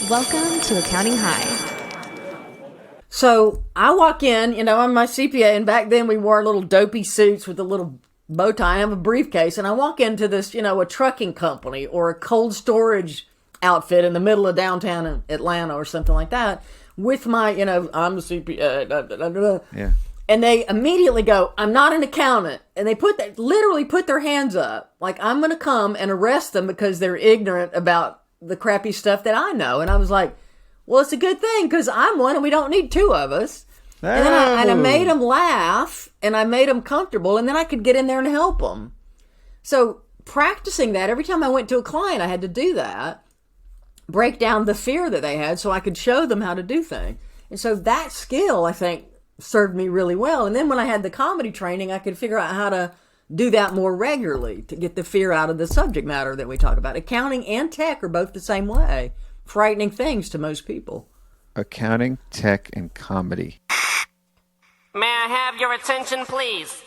Welcome to Accounting High. So I walk in, I'm my CPA, and back then we wore little dopey suits with a little bow tie. I have a briefcase, and I walk into this, a trucking company or a cold storage outfit in the middle of downtown Atlanta or something like that with my, I'm the CPA. Yeah. And they immediately go, I'm not an accountant. And they literally put their hands up. Like, I'm going to come and arrest them because they're ignorant about the crappy stuff that I know. And I was like, well, it's a good thing because I'm one and we don't need two of us. Oh. And then I made them laugh and I made them comfortable, and then I could get in there and help them. So practicing that, every time I went to a client, I had to do that, break down the fear that they had so I could show them how to do things. And so that skill, I think, served me really well. And then when I had the comedy training, I could figure out how to do that more regularly to get the fear out of the subject matter that we talk about. Accounting and tech are both the same way. Frightening things to most people. Accounting, tech, and comedy. May I have your attention, please?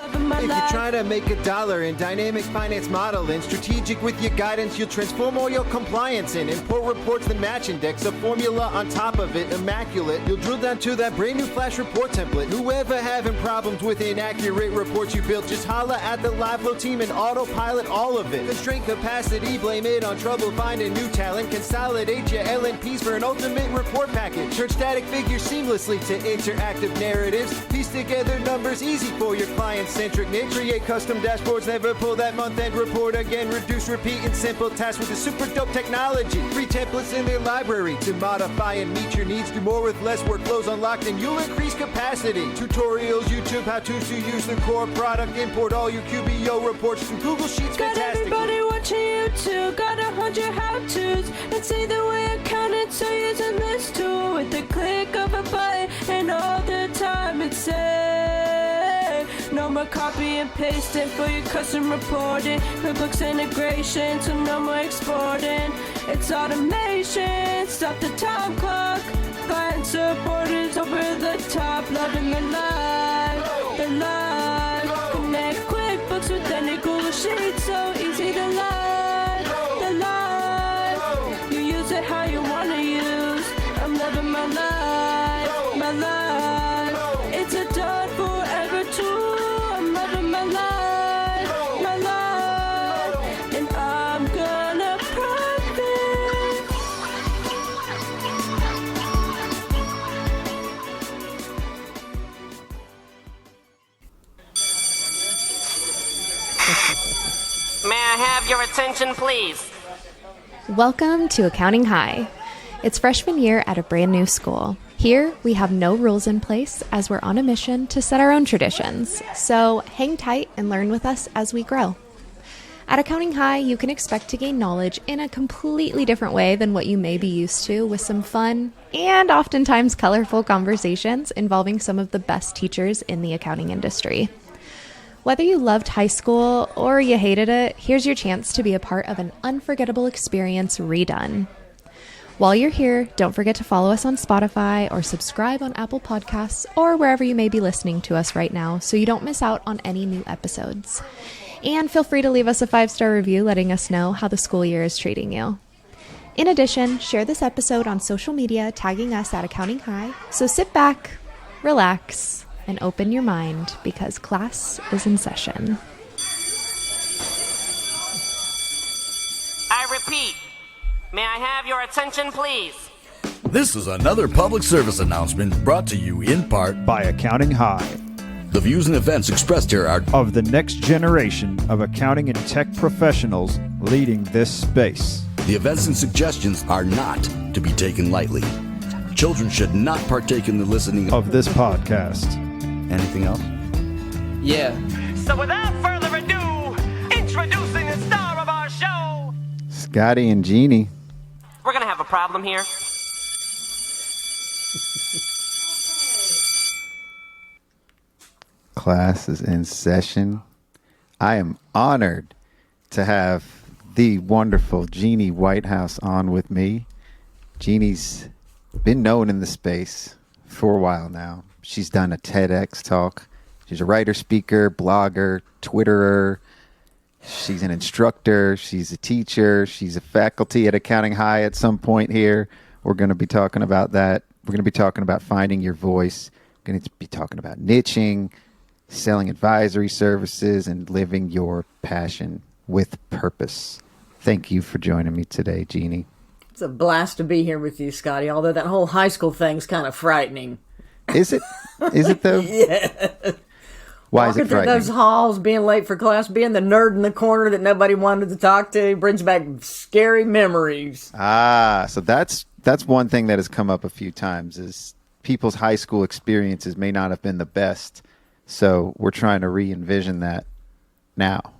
If you're trying to make $1 in dynamic finance modeling, strategic with your guidance, you'll transform all your compliance in. Import reports the match index, a formula on top of it, immaculate. You'll drill down to that brand new flash report template. Whoever having problems with inaccurate reports you built, just holla at the LiveFlow team and autopilot all of it. Constraint capacity, blame it on trouble finding new talent. Consolidate your LNPs for an ultimate report package. Turn static figures seamlessly to interactive narratives. Piece together numbers easy for your clients. Centric knit, create custom dashboards, never pull that month-end report again. Reduce, repeat, and simple tasks with the super dope technology. Free templates in their library to modify and meet your needs. Do more with less, workflows unlocked, and you'll increase capacity. Tutorials, YouTube how-tos to use the core product. Import all your QBO reports to Google Sheets. Got fantastic. everybody watching YouTube, got 100 how-tos. It's either way accountants are using this tool with the click of a button, and all the time it's saved. No more copy and pasting for your custom reporting. QuickBooks integration, so no more exporting. It's automation, stop the time clock. Client support is over the top, loving the life, the life. Connect QuickBooks with any Google Sheet, so easy to live, the life. You use it how you want to use. I'm living my life, my life. It's a done forever tool. I'm loving my life, and I'm gonna profit. May I have your attention, please? Welcome to Accounting High. It's freshman year at a brand new school. Here, we have no rules in place as we're on a mission to set our own traditions. So hang tight and learn with us as we grow. At Accounting High, you can expect to gain knowledge in a completely different way than what you may be used to, with some fun and oftentimes colorful conversations involving some of the best teachers in the accounting industry. Whether you loved high school or you hated it, here's your chance to be a part of an unforgettable experience redone. While you're here, don't forget to follow us on Spotify or subscribe on Apple Podcasts or wherever you may be listening to us right now so you don't miss out on any new episodes. And feel free to leave us a 5-star review letting us know how the school year is treating you. In addition, share this episode on social media tagging us at Accounting High. So sit back, relax, and open your mind because class is in session. I repeat, may I have your attention, please? This is another public service announcement brought to you in part by Accounting High. The views and events expressed here are of the next generation of accounting and tech professionals leading this space. The events and suggestions are not to be taken lightly. Children should not partake in the listening of this podcast. Anything else? Yeah. So without further ado, introducing the star of our show, Scott and Geni. We're gonna have a problem here. Class is in session. I am honored to have the wonderful Geni Whitehouse on with me. Geni's been known in the space for a while now. She's done a TEDx talk. She's a writer, speaker, blogger, Twitterer. She's an instructor. She's a teacher. She's a faculty at Accounting High at some point here. We're going to be talking about that. We're going to be talking about finding your voice. We're going to be talking about niching, selling advisory services, and living your passion with purpose. Thank you for joining me today, Geni. It's a blast to be here with you, Scotty, although that whole high school thing's kind of frightening. Is it? Is it though? Yeah. Why is it Walking through frightening? those halls, being late for class, being the nerd in the corner that nobody wanted to talk to, brings back scary memories. So that's one thing that has come up a few times is people's high school experiences may not have been the best. So we're trying to re-envision that now,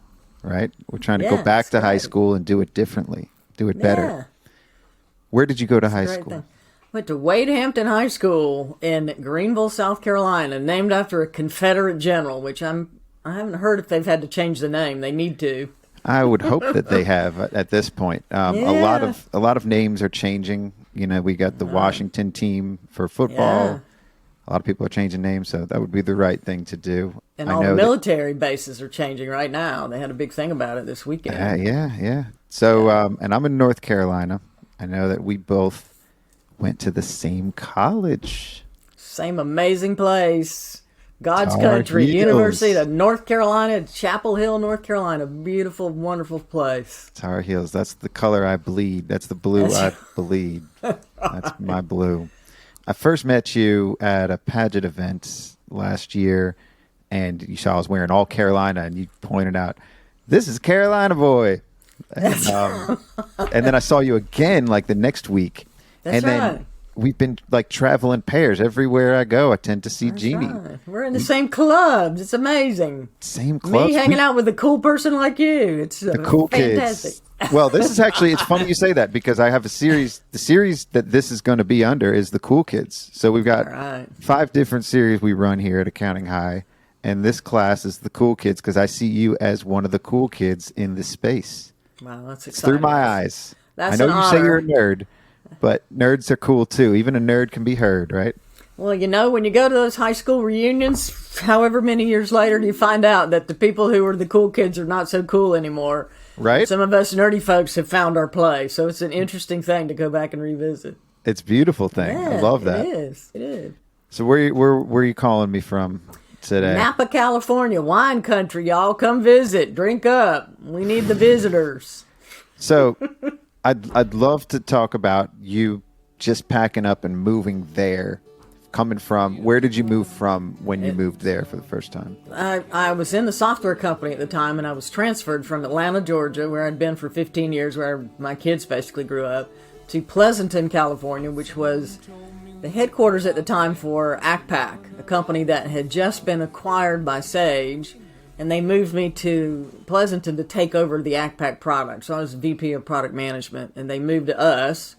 right? We're trying to go back to high school and do it differently, do it better. Yeah. Where did you go to high Great school? thing. Went to Wade Hampton High School in Greenville, South Carolina, named after a Confederate general, which I haven't heard if they've had to change the name. They need to. I would hope that they have at this point. A lot of names are changing. You know, we got the Washington team for football. Yeah. A lot of people are changing names, so that would be the right thing to do. And all the military bases are changing right now. They had a big thing about it this weekend. Yeah. So, and I'm in North Carolina. I know that we both went to the same college. Same amazing place. God's Tar country. Heels. University of North Carolina, Chapel Hill, North Carolina. Beautiful, wonderful place. Tar Heels. That's the color I bleed. That's the blue I bleed. That's my blue. I first met you at a pageant event last year, and you saw I was wearing all Carolina, and you pointed out, "This is Carolina boy." And then I saw you again like the next week. That's and then right. we've been like traveling pairs. Everywhere I go, I tend to see Geni. Right. We're in the same clubs. It's amazing. Same clubs. Me hanging out with a cool person like you. It's the cool fantastic. kids. Well, this is actually, it's funny you say that because I have a series. The series that this is going to be under is the Cool Kids. So we've got 5 different series we run here at Accounting High. And this class is the Cool Kids because I see you as one of the cool kids in this space. Wow, that's exciting. It's through my eyes. That's I know an you say honor. you're a nerd, but nerds are cool too. Even a nerd can be heard, right? Well, you know, when you go to those high school reunions, however many years later, you find out that the people who were the cool kids are not so cool anymore. Right? Some of us nerdy folks have found our place, so it's an interesting thing to go back and revisit. It's a beautiful thing. Yeah, I love that. It is. It is. So where are you calling me from today? Napa, California, wine country, y'all. Come visit, drink up. We need the visitors. So I'd love to talk about you just packing up and moving there. Coming from, where did you move from when you moved there for the first time? I was in the software company at the time, and I was transferred from Atlanta, Georgia, where I'd been for 15 years, where my kids basically grew up, to Pleasanton, California, which was the headquarters at the time for ACPAC, a company that had just been acquired by Sage, and they moved me to Pleasanton to take over the ACPAC product. So I was VP of product management, and they moved to us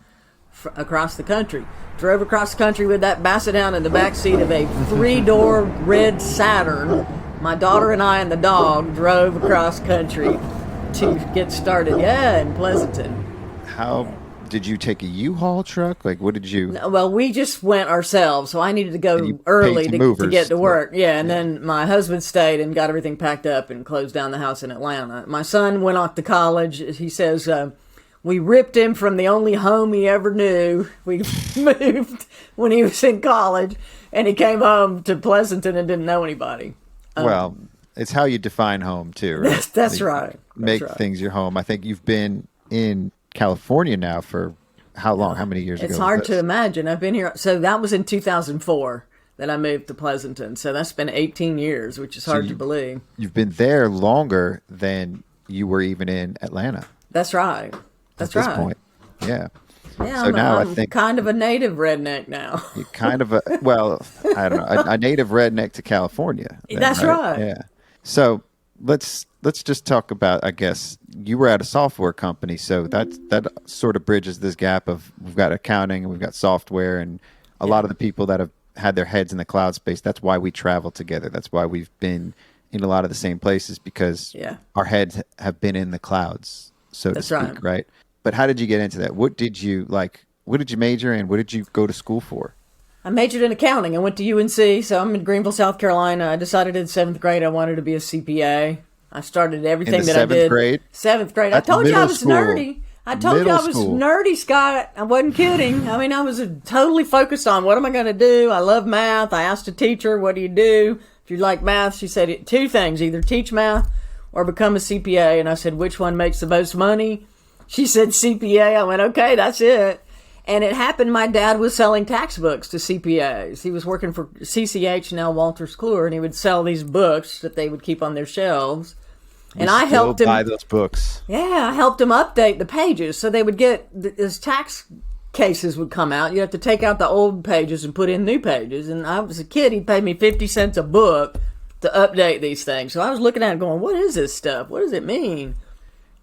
across the country. Drove across the country with that basset hound in the back seat of a 3-door red Saturn. My daughter and I and the dog drove across country to get started. Yeah, in Pleasanton. How did you take a U-Haul truck? Like, what did you? Well, we just went ourselves, so I needed to And go you early paid some to movers. get to work. Yeah, and then my husband stayed and got everything packed up and closed down the house in Atlanta. My son went off to college. He says, we ripped him from the only home he ever knew. We moved when he was in college, and he came home to Pleasanton and didn't know anybody. Well, it's how you define home too, right? That's Like, right. Make That's right. things your home. I think you've been in California now for how long? How many years ago? It's was hard this? to imagine. I've been here. So that was in 2004 that I moved to Pleasanton. So that's been 18 years, which is hard to believe. You've been there longer than you were even in Atlanta. That's right. That's at right. this point. Yeah. Yeah, So now I I'm think kind of a native redneck now. you're kind of I don't know, a native redneck to California. then, That's right. Yeah. So let's just talk about, I guess, you were at a software company, so that sort of bridges this gap of we've got accounting and we've got software, and a lot of the people that have had their heads in the cloud space, that's why we travel together. That's why we've been in a lot of the same places, because our heads have been in the clouds, so to speak, right? But how did you get into that? What did you major in? What did you go to school for? I majored in accounting. I went to UNC, so I'm in Greenville, South Carolina. I decided in 7th grade I wanted to be a CPA. I started everything In the that I seventh did. grade? 7th grade. I That's told you I middle was school. nerdy. I told you I Middle was school. nerdy, Scott. I wasn't kidding. I mean, I was totally focused on what am I going to do. I love math. I asked a teacher, what do you do if you like math? She said 2 things, either teach math or become a CPA. And I said, which one makes the most money? She said CPA. I went, okay, that's it. And it happened, my dad was selling tax books to CPAs. He was working for CCH, now Walters Kluwer, and he would sell these books that they would keep on their shelves. And I helped him buy those books. Yeah, I helped him update the pages. So they would get, as tax cases would come out, you have to take out the old pages and put in new pages. And I was a kid, he paid me 50 cents a book to update these things. So I was looking at it going, what is this stuff? What does it mean?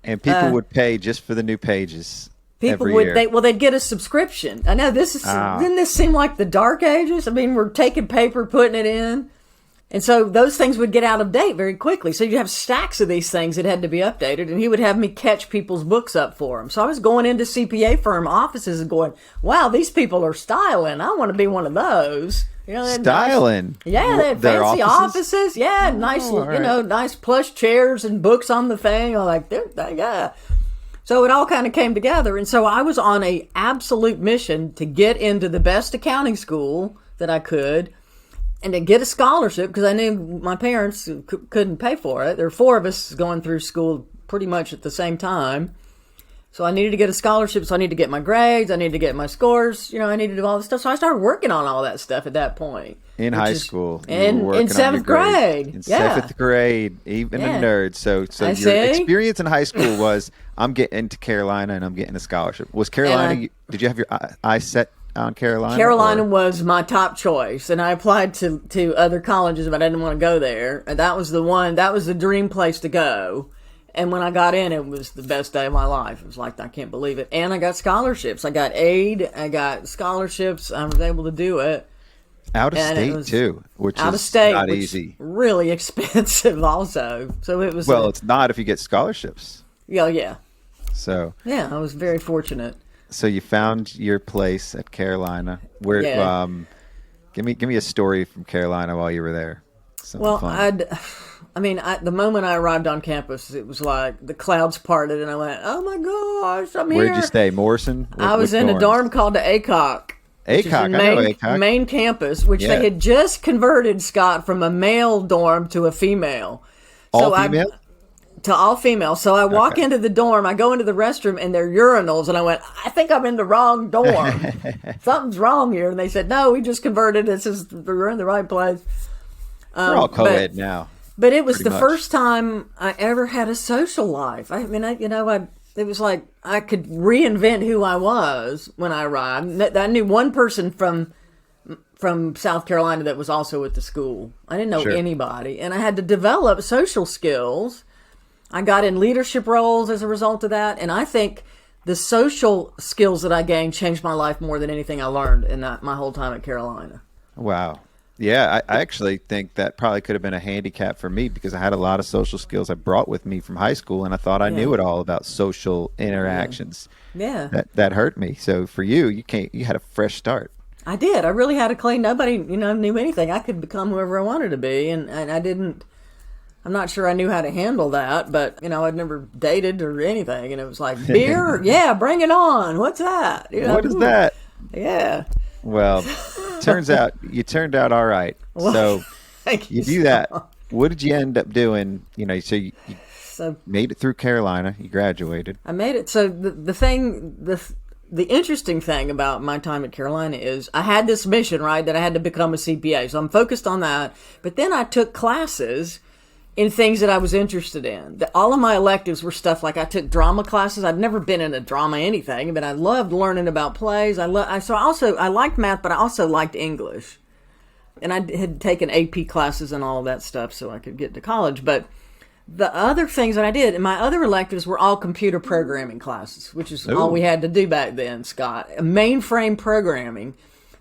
And people would pay just for the new pages. People every would, year. they'd get a subscription. I know this is, didn't this seem like the dark ages? I mean, we're taking paper, putting it in. And so those things would get out of date very quickly. So you'd have stacks of these things that had to be updated, and he would have me catch people's books up for them. So I was going into CPA firm offices and going, wow, these people are styling. I want to be one of those. You know, Styling? Nice, yeah, they had Their fancy offices. Yeah, nice, all right. nice plush chairs and books on the thing. I'm like, yeah. So it all kind of came together. And so I was on a absolute mission to get into the best accounting school that I could and to get a scholarship because I knew my parents couldn't pay for it. There were 4 of us going through school pretty much at the same time. So I needed to get a scholarship. So I needed to get my grades. I needed to get my scores. You know, I needed to do all this stuff. So I started working on all that stuff at that point. In high school. In 7th grade. In Yeah. 7th grade, even Yeah. a nerd. So I your see. experience in high school was, I'm getting to Carolina and I'm getting a scholarship. Was Carolina, did you have your eyes set on Carolina? Carolina or? was my top choice, and I applied to other colleges, but I didn't want to go there. And that was the dream place to go. And when I got in, it was the best day of my life. It was like, I can't believe it. And I got scholarships. I got aid. I got scholarships. I was able to do it. Out of And it state, was too, which out of is state, not which easy. Really expensive also. So it was. Well, it's not if you get scholarships. Yeah. So Yeah, I was very fortunate. So you found your place at Carolina. Where? Yeah. Give me a story from Carolina while you were there. Something Well, fun. the moment I arrived on campus, it was like the clouds parted, and I went, "Oh my gosh, I'm here!" Where'd you stay? Morrison? I was in a dorm called the ACOC. Which is ACOC, the I know ACOC. main campus, which Yeah. they had just converted, Scott, from a male dorm to a female. All female? To all female. So I walk into the dorm, I go into the restroom, and they're urinals, and I went, I think I'm in the wrong dorm. Something's wrong here. And they said, no, we just converted. We're in the right place. We're all co-ed now. But it was pretty the much. first time I ever had a social life. I mean, it was like I could reinvent who I was when I arrived. I knew one person from South Carolina that was also at the school. I didn't know Sure. anybody, and I had to develop social skills. I got in leadership roles as a result of that, and I think the social skills that I gained changed my life more than anything I learned in my whole time at Carolina. Wow. Yeah, I actually think that probably could have been a handicap for me because I had a lot of social skills I brought with me from high school, and I thought I knew it all about social interactions. Yeah. That hurt me. So for you, you had a fresh start. I did. I really had a clean. Nobody, knew anything. I could become whoever I wanted to be, and I didn't. I'm not sure I knew how to handle that, but I'd never dated or anything, and it was like beer. Yeah, bring it on. What's that? What is that? Yeah. Well, turns out you turned out all right. Well, so thank you you, do that. Scott. What did you end up doing? So you So made it through Carolina. You graduated. I made it. So the interesting thing about my time at Carolina is I had this mission, right, that I had to become a CPA. So I'm focused on that. But then I took classes in things that I was interested in. All of my electives were stuff like I took drama classes. I'd never been in a drama anything, but I loved learning about plays. I liked math, but I also liked English. And I had taken AP classes and all of that stuff so I could get to college. But the other things that I did, and my other electives were all computer programming classes, which is all we had to do back then, Scott. Mainframe programming.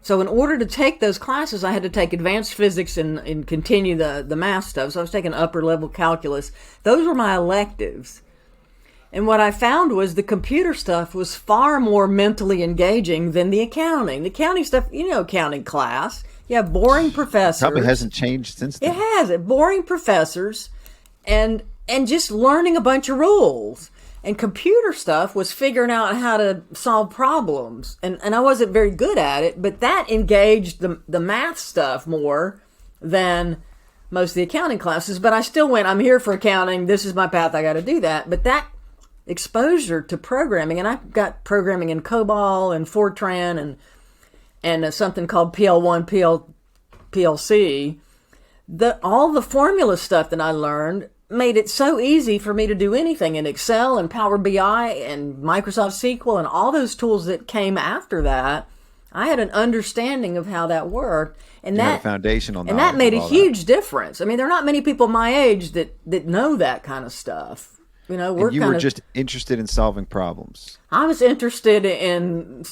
So in order to take those classes, I had to take advanced physics and continue the math stuff. So I was taking upper level calculus. Those were my electives. And what I found was the computer stuff was far more mentally engaging than the accounting. The accounting stuff, accounting class. You have boring professors. Probably hasn't changed since then. It has. Boring professors. And and just learning a bunch of rules. And computer stuff was figuring out how to solve problems. And I wasn't very good at it, but that engaged the math stuff more than most of the accounting classes. But I still went, I'm here for accounting. This is my path. I got to do that. But that exposure to programming, and I got programming in COBOL and Fortran and something called PL1, PLC. All the formula stuff that I learned made it so easy for me to do anything in Excel and Power BI and Microsoft SQL and all those tools that came after that. I had an understanding of how that worked, and Had a foundational knowledge, and that made of a all huge difference. I mean, there are not many people my age that know that kind of stuff. You know, And you were just interested in solving problems. I was interested in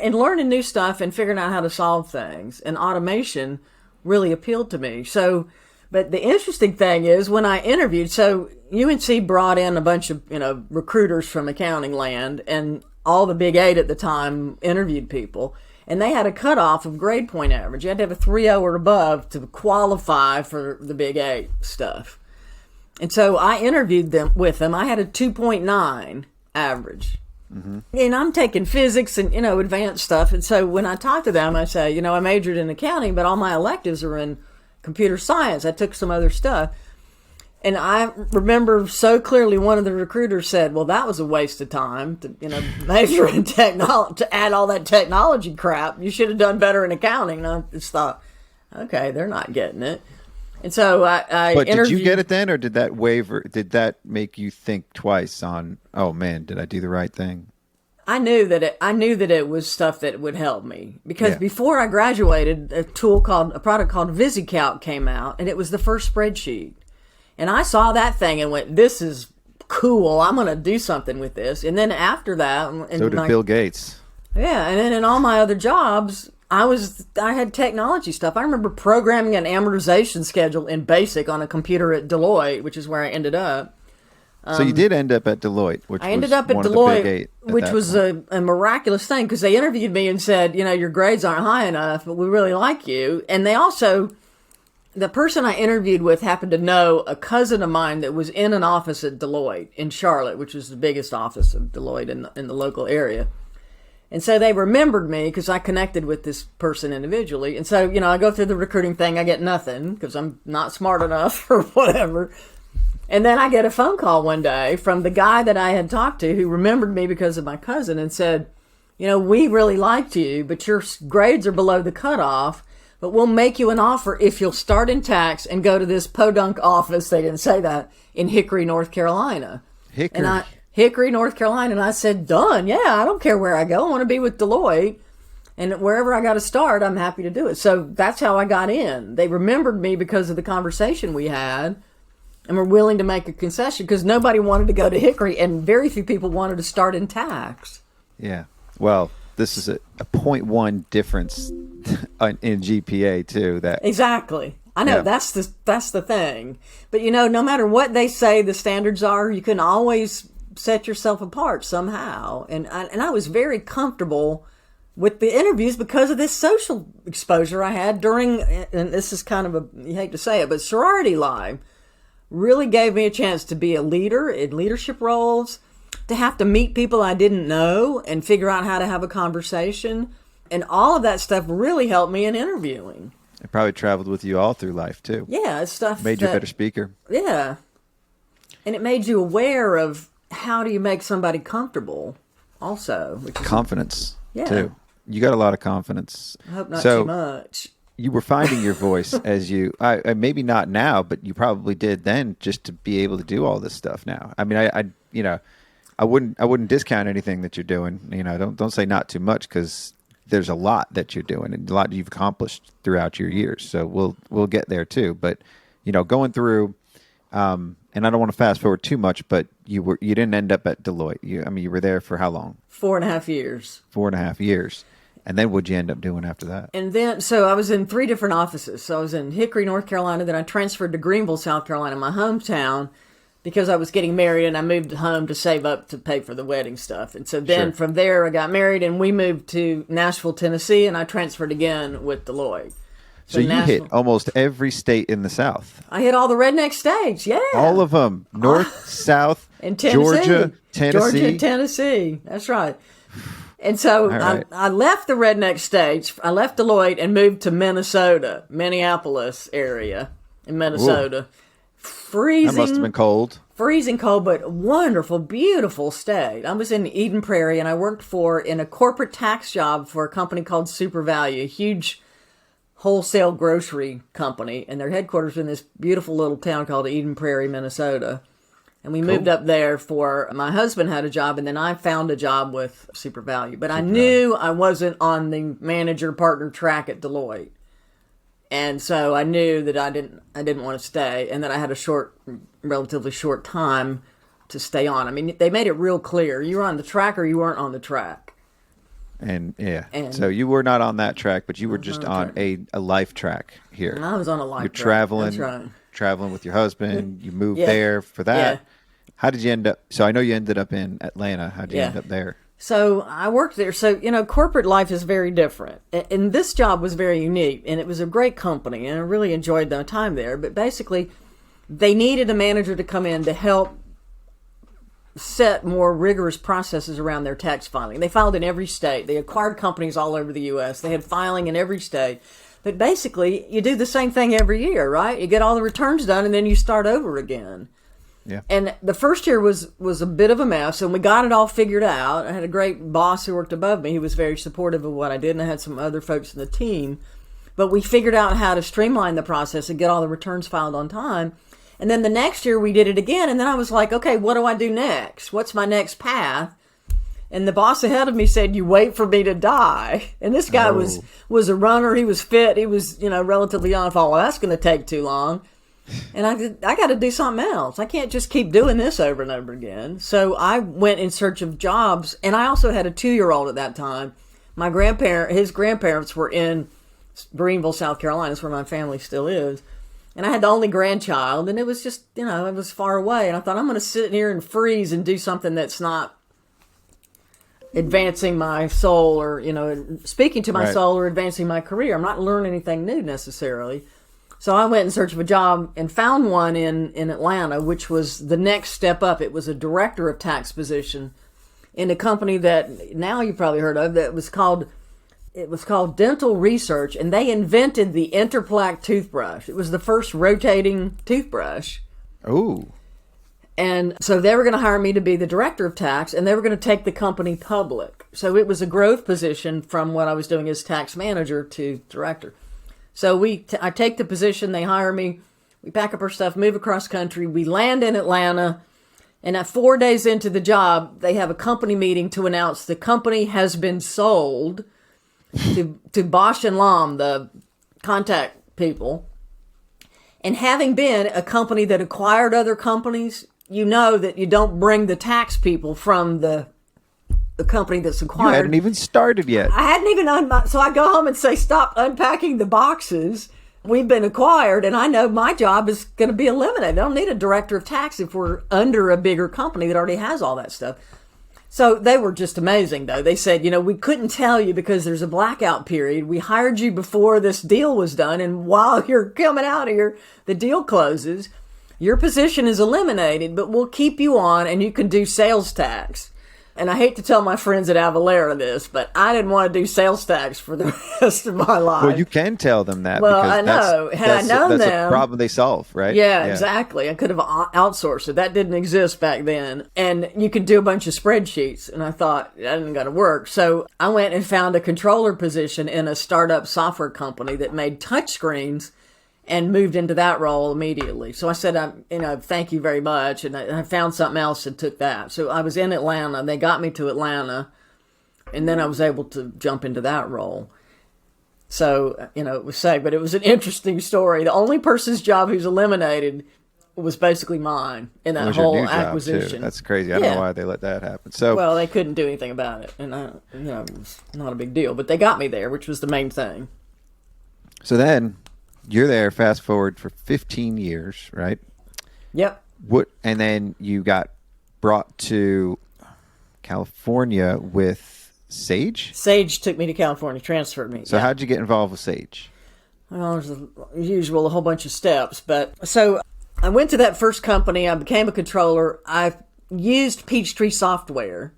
learning new stuff and figuring out how to solve things, and automation really appealed to me. So, but the interesting thing is when I interviewed, so UNC brought in a bunch of, recruiters from accounting land, and all the Big 8 at the time interviewed people, and they had a cutoff of grade point average. You had to have a 3.0 or above to qualify for the Big 8 stuff. And so I interviewed with them. I had a 2.9 average. Mm-hmm. And I'm taking physics and, advanced stuff. And so when I talk to them, I say, I majored in accounting, but all my electives are in computer science. I took some other stuff. And I remember so clearly one of the recruiters said, well, that was a waste of time to, major in technology, to add all that technology crap. You should have done better in accounting. And I just thought, okay, they're not getting it. And so I But interviewed. did you get it then, or did that waver? Did that make you think twice on, oh man, did I do the right thing? I knew that it was stuff that would help me, because before I graduated, a product called VisiCalc came out, and it was the first spreadsheet. And I saw that thing and went, this is cool. I'm going to do something with this. And then after that, So did Bill Gates. Yeah, and then in all my other jobs, I had technology stuff. I remember programming an amortization schedule in BASIC on a computer at Deloitte, which is where I ended up. So you did end up at Deloitte, which I ended was up at one of the Big Deloitte, Eight at which that was point. a miraculous thing, because they interviewed me and said, your grades aren't high enough, but we really like you. And they also, the person I interviewed with happened to know a cousin of mine that was in an office at Deloitte in Charlotte, which was the biggest office of Deloitte in the local area. And so they remembered me because I connected with this person individually. And so, I go through the recruiting thing. I get nothing because I'm not smart enough or whatever. And then I get a phone call one day from the guy that I had talked to who remembered me because of my cousin and said, we really liked you, but your grades are below the cutoff, but we'll make you an offer if you'll start in tax and go to this podunk office, they didn't say that, in Hickory, North Carolina. Hickory, North Carolina. And I said, done. Yeah, I don't care where I go. I want to be with Deloitte. And wherever I got to start, I'm happy to do it. So that's how I got in. They remembered me because of the conversation we had and were willing to make a concession because nobody wanted to go to Hickory and very few people wanted to start in tax. Yeah. Well, this is a 0.1 difference in GPA too. Exactly. I know, that's the thing. But no matter what they say the standards are, you can always set yourself apart somehow. And I was very comfortable with the interviews because of this social exposure I had during, and this is kind of you hate to say it, but sorority life really gave me a chance to be a leader in leadership roles, to have to meet people I didn't know and figure out how to have a conversation. And all of that stuff really helped me in interviewing. It probably traveled with you all through life too. Yeah, it's stuff made you a better speaker. Yeah. And it made you aware of how do you make somebody comfortable also. Which is confidence too. You got a lot of confidence. I hope not too much. You were finding your voice as you, maybe not now, but you probably did then, just to be able to do all this stuff now. I mean, I wouldn't discount anything that you're doing. Don't say not too much, because there's a lot that you're doing and a lot you've accomplished throughout your years. So we'll get there too. But going through, and I don't want to fast forward too much, but you didn't end up at Deloitte. You were there for how long? 4.5 years. 4.5 years. And then what'd you end up doing after that? And then, so I was in 3 different offices. So I was in Hickory, North Carolina. Then I transferred to Greenville, South Carolina, my hometown, because I was getting married and I moved home to save up to pay for the wedding stuff. And so then from there I got married and we moved to Nashville, Tennessee, and I transferred again with Deloitte. So you hit almost every state in the South. I hit all the redneck states, yeah. All of them. North, South, and Tennessee. Georgia, Tennessee. Tennessee. That's right. And so right. I left the redneck states. I left Deloitte and moved to Minnesota, Minneapolis area in Minnesota. Ooh. Freezing. That must have been cold. Freezing cold, but wonderful, beautiful state. I was in Eden Prairie, and I worked in a corporate tax job for a company called Super Value, a huge wholesale grocery company, and their headquarters were in this beautiful little town called Eden Prairie, Minnesota. And we moved up there my husband had a job, and then I found a job with Super Value. But I knew I wasn't on the manager partner track at Deloitte. And so I knew that I didn't want to stay, and that I had a relatively short time to stay on. I mean, they made it real clear. You were on the track or you weren't on the track. And so you were not on that track, but you were just on a life track here. And I was on a life track. You're traveling, That's right. traveling with your husband. You moved there for that. Yeah. How did you end up? So I know you ended up in Atlanta. How did you end up there? So I worked there. So, corporate life is very different. And this job was very unique, and it was a great company, and I really enjoyed the time there. But basically, they needed a manager to come in to help set more rigorous processes around their tax filing. They filed in every state. They acquired companies all over the U.S. They had filing in every state. But basically, you do the same thing every year, right? You get all the returns done, and then you start over again. Yeah. And the first year was a bit of a mess, and we got it all figured out. I had a great boss who worked above me. He was very supportive of what I did, and I had some other folks in the team. But we figured out how to streamline the process and get all the returns filed on time. And then the next year we did it again, and then I was like, okay, what do I do next? What's my next path? And the boss ahead of me said, you wait for me to die. And this guy was a runner. He was fit. He was, relatively young. I thought, well, that's going to take too long. And I got to do something else. I can't just keep doing this over and over again. So I went in search of jobs, and I also had a 2-year-old at that time. His grandparents were in Greenville, South Carolina. That's where my family still is. And I had the only grandchild, and it was just, it was far away. And I thought, I'm going to sit here and freeze and do something that's not advancing my soul or, speaking to my soul or advancing my career. I'm not learning anything new necessarily. So I went in search of a job and found one in Atlanta, which was the next step up. It was a director of tax position in a company that now you've probably heard of. It was called Dental Research, and they invented the Interplaque toothbrush. It was the first rotating toothbrush. Oh. And so they were going to hire me to be the director of tax, and they were going to take the company public. So it was a growth position from what I was doing as tax manager to director. So I take the position, they hire me, we pack up our stuff, move across country, we land in Atlanta, and at 4 days into the job, they have a company meeting to announce the company has been sold to Bosch and Lomb, the contact people. And having been a company that acquired other companies, you know that you don't bring the tax people from the company that's acquired. You hadn't even started yet. I hadn't even so I go home and say, stop unpacking the boxes. We've been acquired, and I know my job is going to be eliminated. I don't need a director of tax if we're under a bigger company that already has all that stuff. So they were just amazing, though. They said, we couldn't tell you because there's a blackout period. We hired you before this deal was done, and while you're coming out of here, the deal closes. Your position is eliminated, but we'll keep you on, and you can do sales tax. And I hate to tell my friends at Avalara this, but I didn't want to do sales tax for the rest of my life. Well, you can tell them that. Well, because I know. Had I known them. That's a problem they solve, right? Yeah, exactly. I could have outsourced it. That didn't exist back then. And you could do a bunch of spreadsheets. And I thought, that isn't going to work. So I went and found a controller position in a startup software company that made touchscreens and moved into that role immediately. So I said, thank you very much. And I found something else and took that. So I was in Atlanta. They got me to Atlanta. And then I was able to jump into that role. So, it was safe. But it was an interesting story. The only person's job who's eliminated was basically mine in that whole acquisition. That's crazy. I don't know why they let that happen. So, well, they couldn't do anything about it. And, it was not a big deal. But they got me there, which was the main thing. So then... You're there, fast forward, for 15 years, right? Yep. And then you got brought to California with Sage? Sage took me to California, transferred me. So how'd you get involved with Sage? Well, there's a whole bunch of steps. But so I went to that first company. I became a controller. I used Peachtree software,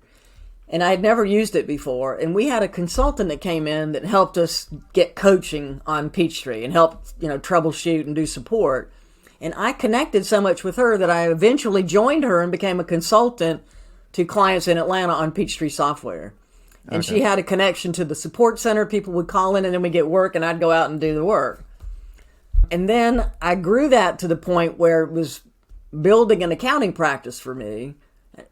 and I had never used it before. And we had a consultant that came in that helped us get coaching on Peachtree and helped, troubleshoot and do support. And I connected so much with her that I eventually joined her and became a consultant to clients in Atlanta on Peachtree software. And she had a connection to the support center. People would call in and then we'd get work and I'd go out and do the work. And then I grew that to the point where it was building an accounting practice for me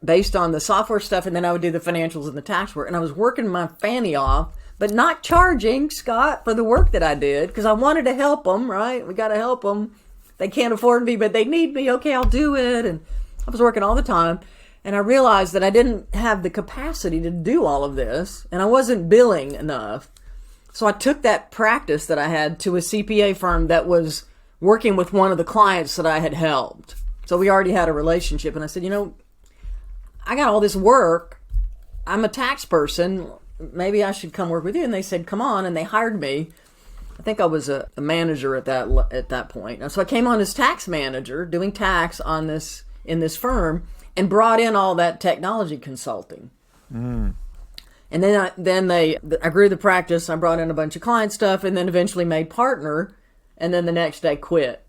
based on the software stuff. And then I would do the financials and the tax work. And I was working my fanny off, but not charging Scott for the work that I did because I wanted to help them, right? We got to help them. They can't afford me, but they need me. Okay, I'll do it. And I was working all the time. And I realized that I didn't have the capacity to do all of this. And I wasn't billing enough. So I took that practice that I had to a CPA firm that was working with one of the clients that I had helped. So we already had a relationship. And I said, I got all this work. I'm a tax person. Maybe I should come work with you. And they said, come on. And they hired me. I think I was a manager at that point. And so I came on as tax manager, doing tax in this firm, and brought in all that technology consulting. And then I grew the practice. I brought in a bunch of client stuff, and then eventually made partner. And then the next day quit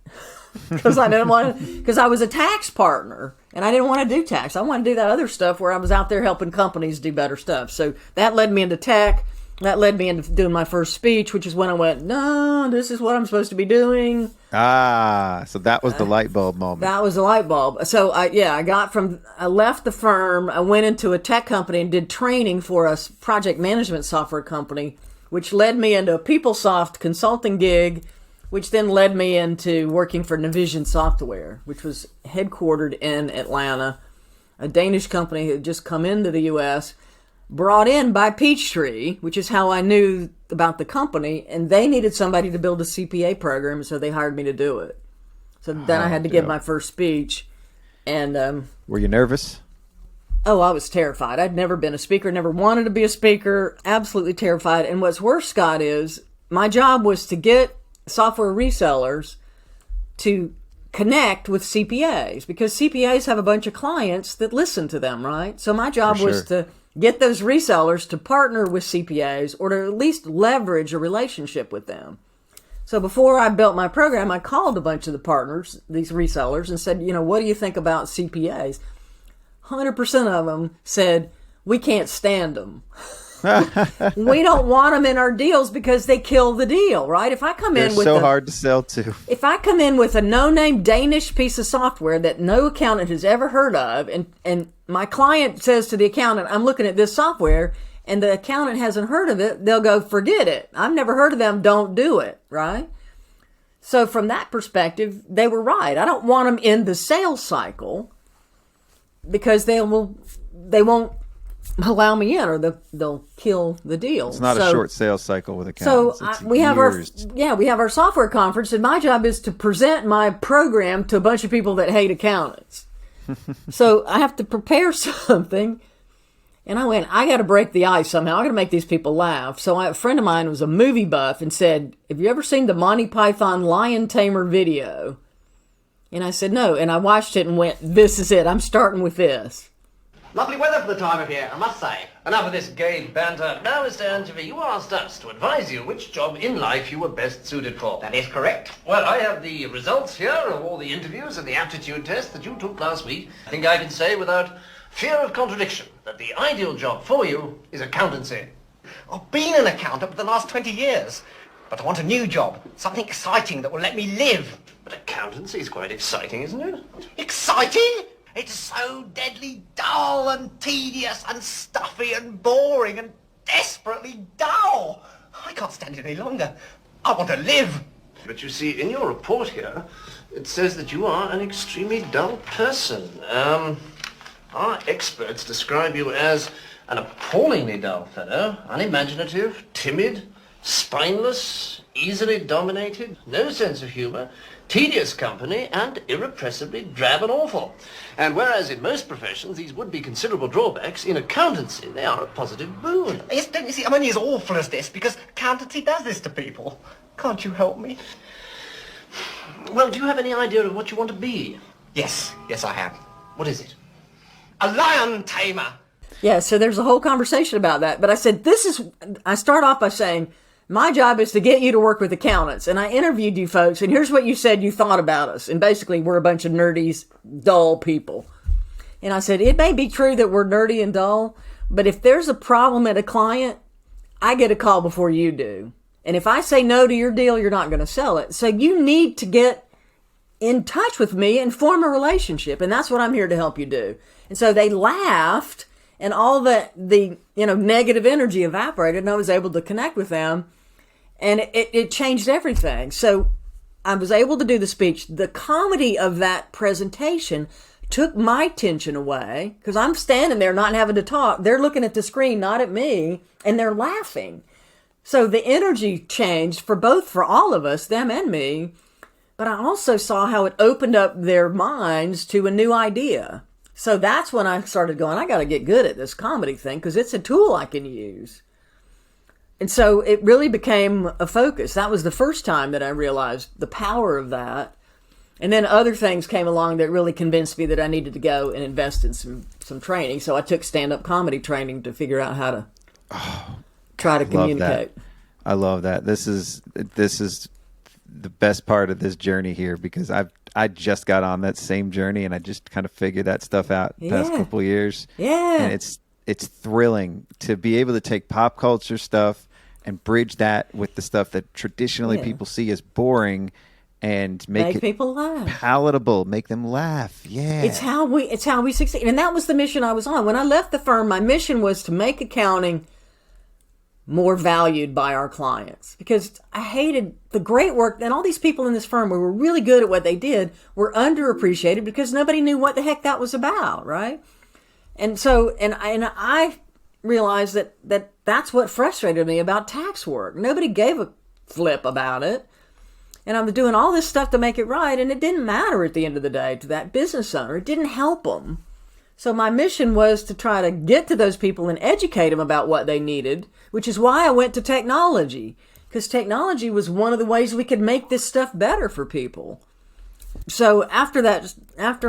because I was a tax partner, and I didn't want to do tax. I wanted to do that other stuff where I was out there helping companies do better stuff. So that led me into tech. That led me into doing my first speech, which is when I went, no, this is what I'm supposed to be doing. So that was the light bulb moment. That was the light bulb. So I left the firm. I went into a tech company and did training for a project management software company, which led me into a PeopleSoft consulting gig, which then led me into working for Navision Software, which was headquartered in Atlanta, a Danish company who had just come into the U.S., brought in by Peachtree, which is how I knew about the company, and they needed somebody to build a CPA program, so they hired me to do it. So then I had to give my first speech. And were you nervous? Oh, I was terrified. I'd never been a speaker, never wanted to be a speaker, absolutely terrified. And what's worse, Scott, is my job was to get software resellers to connect with CPAs, because CPAs have a bunch of clients that listen to them, right? So my job was to get those resellers to partner with CPAs or to at least leverage a relationship with them. So before I built my program, I called a bunch of the partners, these resellers, and said, what do you think about CPAs? 100% of them said, we can't stand them. We don't want them in our deals because they kill the deal, right? If I come in with hard to sell to. If I come in with a no-name Danish piece of software that no accountant has ever heard of, and my client says to the accountant, I'm looking at this software, and the accountant hasn't heard of it, they'll go, forget it. I've never heard of them. Don't do it, right? So from that perspective, they were right. I don't want them in the sales cycle because they won't allow me in, or they'll kill the deal. It's not a short sales cycle with accountants. So we have our software conference, and my job is to present my program to a bunch of people that hate accountants. So I have to prepare something, and I got to break the ice somehow. I got to make these people laugh. So a friend of mine was a movie buff and said, "Have you ever seen the Monty Python Lion Tamer video?" And I said, "No." And I watched it and went, "This is it. I'm starting with this." Lovely weather for the time of year, I must say. Enough of this gay banter. Now, Mr. Angevy, you asked us to advise you which job in life you were best suited for. That is correct. Well, I have the results here of all the interviews and the aptitude test that you took last week. I think I can say without fear of contradiction that the ideal job for you is accountancy. I've been an accountant for the last 20 years, but I want a new job, something exciting that will let me live. But accountancy is quite exciting, isn't it? Exciting? It's so deadly dull and tedious and stuffy and boring and desperately dull. I can't stand it any longer. I want to live. But you see, in your report here, it says that you are an extremely dull person. Our experts describe you as an appallingly dull fellow, unimaginative, timid, Spineless, easily dominated, no sense of humor, tedious company, and irrepressibly drab and awful. And whereas in most professions these would be considerable drawbacks, in accountancy they are a positive boon. Yes, don't you see, I'm only as awful as this because accountancy does this to people. Can't you help me? Well, do you have any idea of what you want to be? Yes, I have. What is it? A lion tamer. Yeah, so there's a whole conversation about that. But I said, I start off by saying, my job is to get you to work with accountants. And I interviewed you folks, and here's what you said you thought about us. And basically, we're a bunch of nerdy, dull people. And I said, it may be true that we're nerdy and dull, but if there's a problem at a client, I get a call before you do. And if I say no to your deal, you're not going to sell it. So you need to get in touch with me and form a relationship. And that's what I'm here to help you do. And so they laughed, and all the negative energy evaporated, and I was able to connect with them. And it changed everything. So I was able to do the speech. The comedy of that presentation took my tension away because I'm standing there not having to talk. They're looking at the screen, not at me, and they're laughing. So the energy changed for all of us, them and me. But I also saw how it opened up their minds to a new idea. So that's when I started going, I got to get good at this comedy thing because it's a tool I can use. And so it really became a focus. That was the first time that I realized the power of that. And then other things came along that really convinced me that I needed to go and invest in some training. So I took stand-up comedy training to figure out how to try to communicate. I love that. This is the best part of this journey here because I just got on that same journey and I just kind of figured that stuff out the past couple of years. Yeah. And it's thrilling to be able to take pop culture stuff and bridge that with the stuff that traditionally people see as boring and make it people laugh, palatable, make them laugh. Yeah. It's how we succeed. And that was the mission I was on. When I left the firm, my mission was to make accounting more valued by our clients because I hated the great work. And all these people in this firm who were really good at what they did were underappreciated because nobody knew what the heck that was about, right? And so, and I realized that's what frustrated me about tax work. Nobody gave a flip about it. And I'm doing all this stuff to make it right, and it didn't matter at the end of the day to that business owner. It didn't help them. So my mission was to try to get to those people and educate them about what they needed, which is why I went to technology, because technology was one of the ways we could make this stuff better for people. So after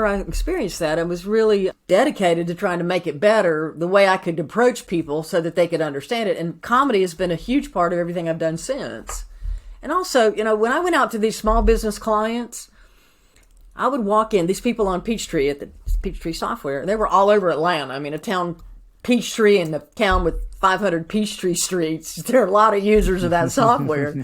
I experienced that, I was really dedicated to trying to make it better the way I could approach people so that they could understand it. And comedy has been a huge part of everything I've done since. And also, when I went out to these small business clients, I would walk in, these people on Peachtree at the Peachtree Software, they were all over Atlanta. I mean, a town, Peachtree, and a town with 500 Peachtree streets. There are a lot of users of that software.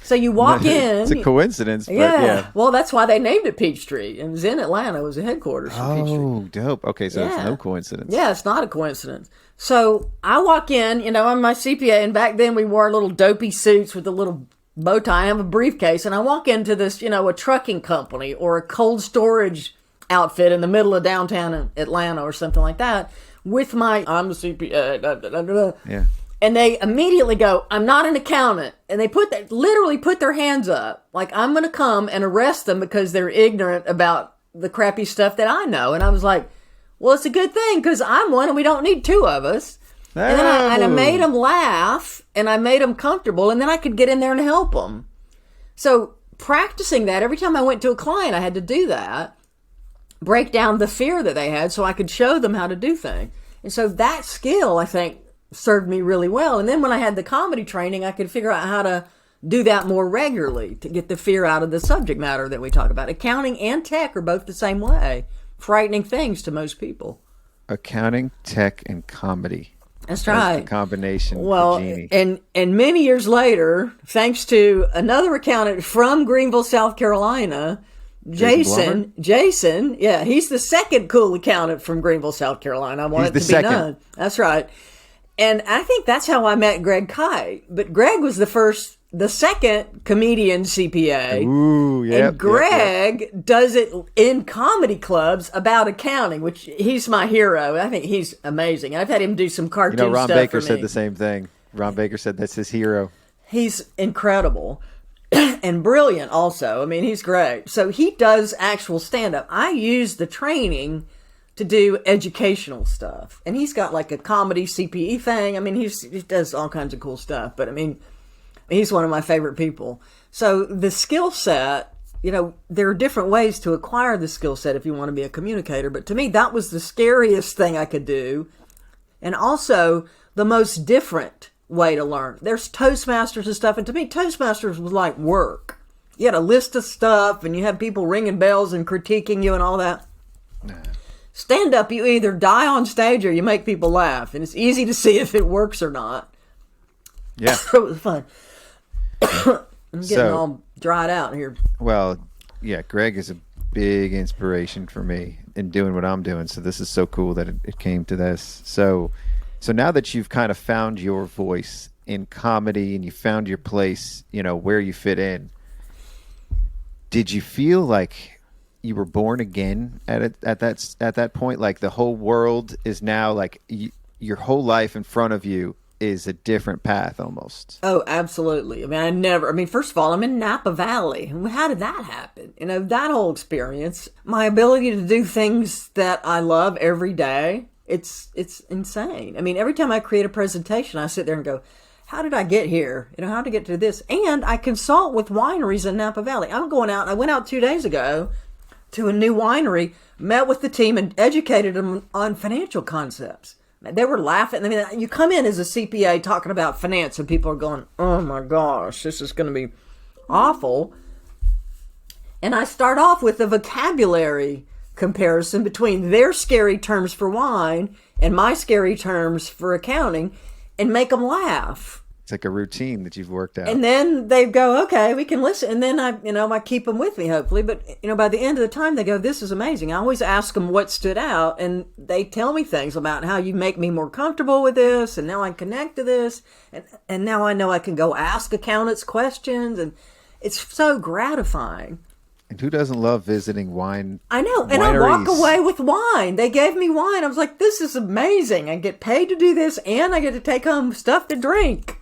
So you walk in. It's a coincidence. But yeah. Well, that's why they named it Peachtree. And it was in Atlanta. It was the headquarters for Peachtree. Oh, dope. Okay, so it's no coincidence. Yeah, it's not a coincidence. So I walk in, I'm my CPA, and back then we wore little dopey suits with a little bow tie. I have a briefcase, and I walk into this, a trucking company or a cold storage outfit in the middle of downtown Atlanta or something like that with I'm the CPA. Yeah. And they immediately go, I'm not an accountant. And they literally put their hands up. Like, I'm going to come and arrest them because they're ignorant about the crappy stuff that I know. And I was like, well, it's a good thing because I'm one and we don't need two of us. And then I made them laugh and I made them comfortable, and then I could get in there and help them. So practicing that, every time I went to a client, I had to do that, break down the fear that they had so I could show them how to do things. And so that skill, I think, served me really well. And then when I had the comedy training, I could figure out how to do that more regularly to get the fear out of the subject matter that we talk about. Accounting and tech are both the same way. Frightening things to most people. Accounting, tech, and comedy. That's right. That's the combination. Well, for Geni. and many years later, thanks to another accountant from Greenville, South Carolina, Jason, yeah, he's the second cool accountant from Greenville, South Carolina. I want it to be known. That's right. And I think that's how I met Greg Kite. But Greg was the second comedian CPA. Ooh, yeah. And Greg does it in comedy clubs about accounting, which he's my hero. I think he's amazing. I've had him do some cartoon stuff Ron Baker for me. said the same thing. Ron Baker said that's his hero. He's incredible and brilliant also. I mean, he's great. So he does actual stand-up. I use the training to do educational stuff. And he's got like a comedy CPA thing. I mean, he does all kinds of cool stuff. But I mean, he's one of my favorite people. So the skill set, you know, there are different ways to acquire the skill set if you want to be a communicator. But to me, that was the scariest thing I could do. And also the most different way to learn. There's Toastmasters and stuff. And to me, Toastmasters was like work. You had a list of stuff and you had people ringing bells and critiquing you and all that. Stand up, you either die on stage or you make people laugh. And it's easy to see if it works or not. Yeah. It was fun. I'm getting all dried out here. Well, yeah, Greg is a big inspiration for me in doing what I'm doing. So this is so cool that it came to this. So now that you've kind of found your voice in comedy and you found your place, you know, where you fit in, did you feel like you were born again at that point? Like the whole world is now like your whole life in front of you is a different path almost. Oh, absolutely. I mean, first of all, I'm in Napa Valley. How did that happen? You know, that whole experience, my ability to do things that I love every day, it's insane. I mean, every time I create a presentation, I sit there and go, how did I get here? You know, how to get to this? And I consult with wineries in Napa Valley. I went out 2 days ago to a new winery, met with the team and educated them on financial concepts. They were laughing. I mean, you come in as a CPA talking about finance and people are going, oh my gosh, this is going to be awful. And I start off with a vocabulary comparison between their scary terms for wine and my scary terms for accounting and make them laugh. It's like a routine that you've worked out. And then they go, okay, we can listen. And then I keep them with me, hopefully. But, you know, by the end of the time, they go, this is amazing. I always ask them what stood out. And they tell me things about how you make me more comfortable with this. And now I connect to this. And now I know I can go ask accountants questions. And it's so gratifying. And who doesn't love visiting wine? I know. And I walk away with wine. They gave me wine. I was like, this is amazing. I get paid to do this. And I get to take home stuff to drink.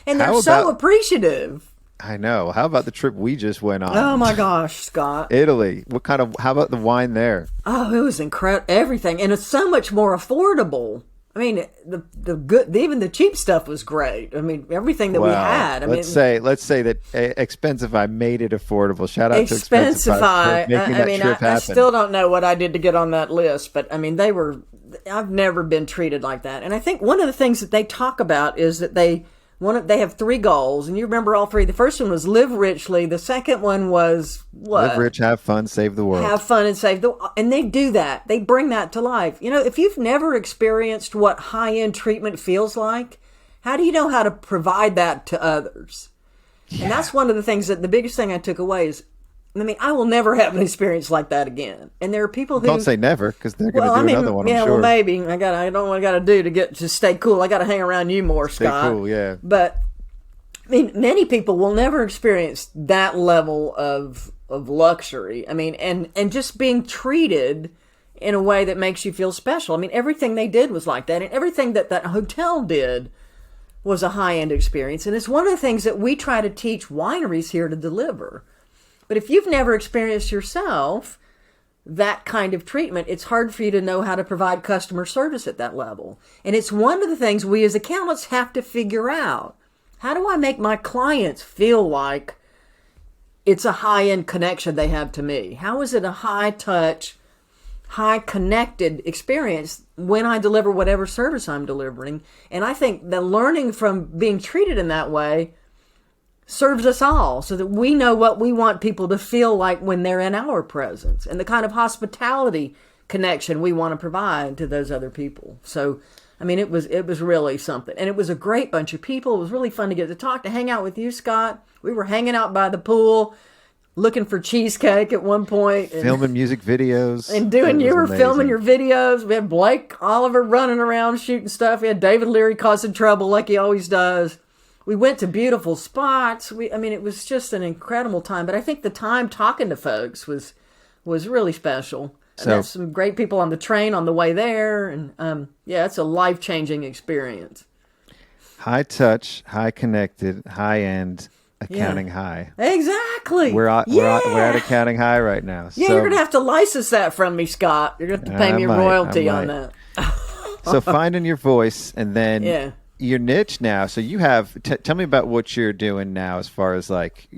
And they're so appreciative. I know. How about the trip we just went on? Oh my gosh, Scott. Italy. How about the wine there? Oh, it was incredible. Everything. And it's so much more affordable. I mean, the good, even the cheap stuff was great. I mean, everything that we had. Let's say that Expensify made it affordable. Shout out to Expensify for making that trip happen. I still don't know what I did to get on that list, but I mean, I've never been treated like that. And I think one of the things that they talk about is that they have 3 goals, and you remember all 3. The first one was live richly. The second one was what? Live rich, have fun, save the world. Have fun and save the world. And they do that. They bring that to life. You know, if you've never experienced what high-end treatment feels like, how do you know how to provide that to others? Yeah. And that's one of the things the biggest thing I took away is, I mean, I will never have an experience like that again. And there are people who don't say never, because they're going to do another one. Yeah, I'm sure. Well, maybe I don't know what I got to do to stay cool. I got to hang around you more, Scott. Stay cool, yeah. But I mean, many people will never experience that level of luxury. I mean, and just being treated in a way that makes you feel special. I mean, everything they did was like that, and everything that hotel did was a high-end experience. And it's one of the things that we try to teach wineries here to deliver. But if you've never experienced yourself that kind of treatment, it's hard for you to know how to provide customer service at that level. And it's one of the things we as accountants have to figure out. How do I make my clients feel like it's a high-end connection they have to me? How is it a high-touch, high-connected experience when I deliver whatever service I'm delivering? And I think the learning from being treated in that way serves us all so that we know what we want people to feel like when they're in our presence and the kind of hospitality connection we want to provide to those other people. So, I mean, it was really something. And it was a great bunch of people. It was really fun to get to hang out with you, Scott. We were hanging out by the pool, looking for cheesecake at one point. Filming music videos. And you were filming your videos. We had Blake Oliver running around shooting stuff. We had David Leary causing trouble like he always does. We went to beautiful spots. It was just an incredible time. But I think the time talking to folks was really special. So, there's some great people on the train on the way there. And, it's a life-changing experience. High touch, high connected, high end accounting high. Exactly. We're at accounting high right now. Yeah, so, you're gonna have to license that from me, Scott. You're gonna have to pay me royalty on that. So finding your voice, and then your niche now. So you have. Tell me about what you're doing now, as far as like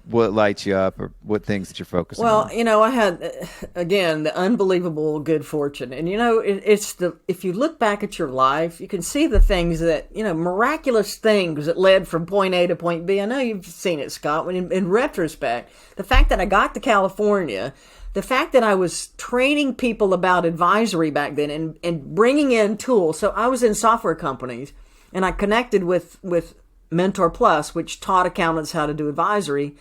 what lights you up, or what things that you're focusing on. Well, I had, again, the unbelievable good fortune. And, if you look back at your life, you can see the things that, miraculous things that led from point A to point B. I know you've seen it, Scott, when in retrospect, the fact that I got to California, the fact that I was training people about advisory back then and bringing in tools. So I was in software companies, and I connected with Mentor Plus, which taught accountants how to do advisory.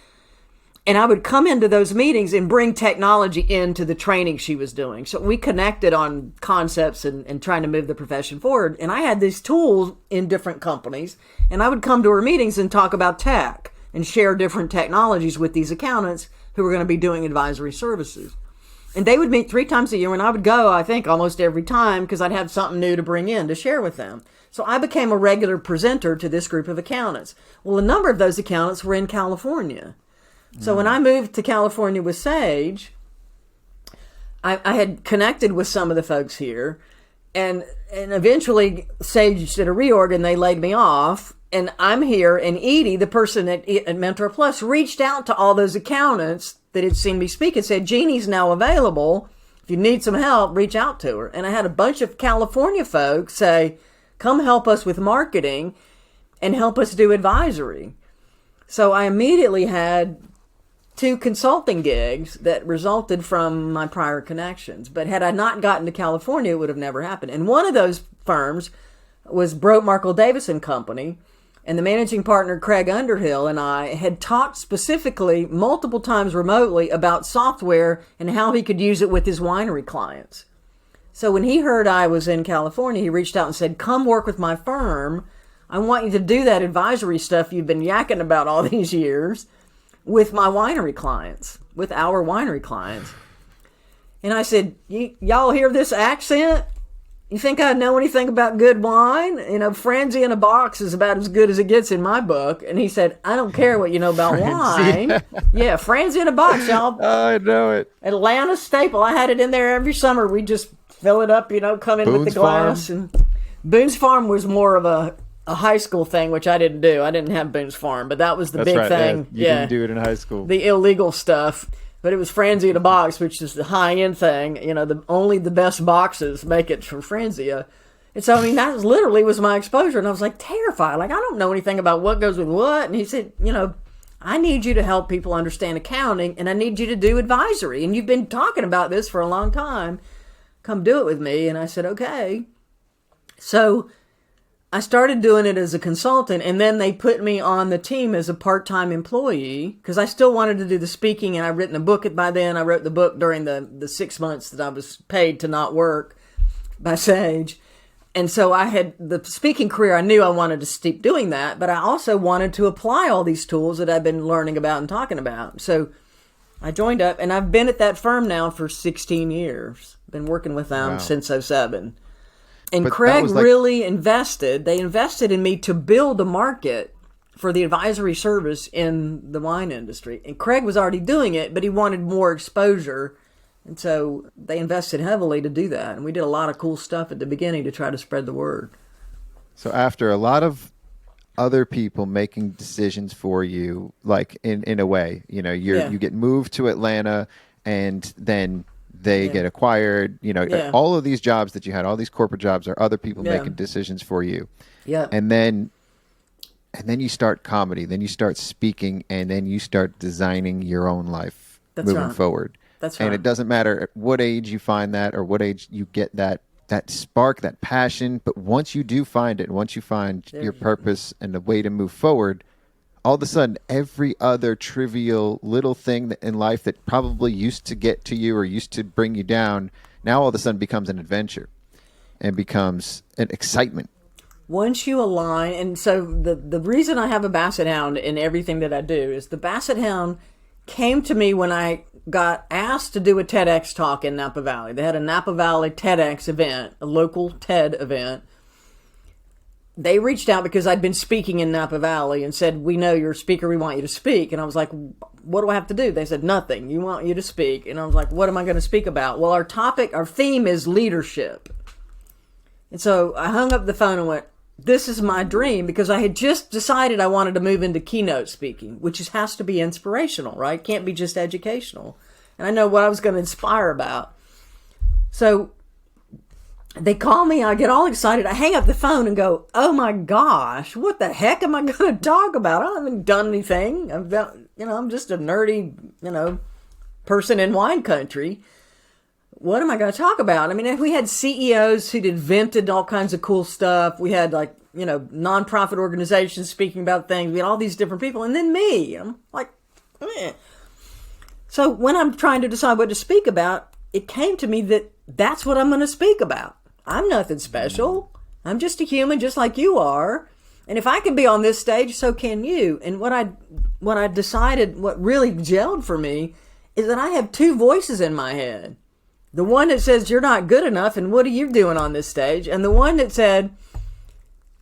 And I would come into those meetings and bring technology into the training she was doing. So we connected on concepts and trying to move the profession forward. And I had these tools in different companies, and I would come to her meetings and talk about tech and share different technologies with these accountants who were going to be doing advisory services. And they would meet 3 times a year, and I would go, I think, almost every time, because I'd have something new to bring in to share with them. So I became a regular presenter to this group of accountants. Well, a number of those accountants were in California. So when I moved to California with Sage, I had connected with some of the folks here, and eventually Sage did a reorg and they laid me off, and I'm here, and Edie, the person at Mentor Plus, reached out to all those accountants that had seen me speak and said, Geni's now available. If you need some help, reach out to her. And I had a bunch of California folks say, come help us with marketing and help us do advisory. So I immediately had 2 consulting gigs that resulted from my prior connections. But had I not gotten to California, it would have never happened. And one of those firms was Broke Markle Davis and Company. And the managing partner, Craig Underhill, and I had talked specifically multiple times remotely about software and how he could use it with his winery clients. So when he heard I was in California, he reached out and said, come work with my firm. I want you to do that advisory stuff you've been yakking about all these years with my winery clients, with our winery clients. And I said, y'all hear this accent? You think I know anything about good wine? Franzi in a box is about as good as it gets in my book. And he said, I don't care what you know about wine. Yeah, Franzi in a box, y'all. Oh, I know it. Atlanta staple. I had it in there every summer. We just fill it up, come in with the glass. Farm. And Boone's Farm was more of a high school thing, which I didn't do. I didn't have Boone's Farm, but that was the big thing. Yeah, you didn't do it in high school. The illegal stuff. But it was Franzia in a box, which is the high-end thing. Only the best boxes make it from Franzia. And so, that literally was my exposure. And I was like terrified. Like, I don't know anything about what goes with what. And he said, I need you to help people understand accounting, and I need you to do advisory. And you've been talking about this for a long time. Come do it with me. And I said, okay. So I started doing it as a consultant, and then they put me on the team as a part-time employee because I still wanted to do the speaking, and I'd written a book by then. I wrote the book during the 6 months that I was paid to not work by Sage. And so I had the speaking career. I knew I wanted to keep doing that, but I also wanted to apply all these tools that I've been learning about and talking about. So I joined up, and I've been at that firm now for 16 years. Been working with them since '07. And but Craig really invested. They invested in me to build a market for the advisory service in the wine industry. And Craig was already doing it, but he wanted more exposure. And so they invested heavily to do that. And we did a lot of cool stuff at the beginning to try to spread the word. So after a lot of other people making decisions for you, like in a way, you get moved to Atlanta, and then they get acquired, all of these jobs that you had, all these corporate jobs, are other people making decisions for you. Yeah. And then you start comedy, then you start speaking, and then you start designing your own life moving forward. That's right. And it doesn't matter at what age you find that, or what age you get that spark, that passion. But once you do find it, once you find your purpose and the way to move forward, all of a sudden, every other trivial little thing in life that probably used to get to you or used to bring you down, now all of a sudden becomes an adventure and becomes an excitement. Once you align, and so the reason I have a Basset Hound in everything that I do is the Basset Hound came to me when I got asked to do a TEDx talk in Napa Valley. They had a Napa Valley TEDx event, a local TED event. they reached out because I'd been speaking in Napa Valley and said, we know you're a speaker, we want you to speak. And I was like, what do I have to do? They said, nothing. You want you to speak. And I was like, what am I going to speak about? Well, our theme is leadership. And so I hung up the phone and went, this is my dream, because I had just decided I wanted to move into keynote speaking, which has to be inspirational, right? Can't be just educational. And I know what I was going to inspire about. So they call me, I get all excited. I hang up the phone and go, oh my gosh, what the heck am I going to talk about? I haven't done anything. I'm just a nerdy, person in wine country. What am I going to talk about? I mean, we had CEOs who'd invented all kinds of cool stuff. We had nonprofit organizations speaking about things. We had all these different people. And then me, I'm like, eh. So when I'm trying to decide what to speak about, it came to me that that's what I'm going to speak about. I'm nothing special. I'm just a human, just like you are. And if I can be on this stage, so can you. And what I decided, what really gelled for me, is that I have two voices in my head. The one that says, you're not good enough, and what are you doing on this stage? And the one that said,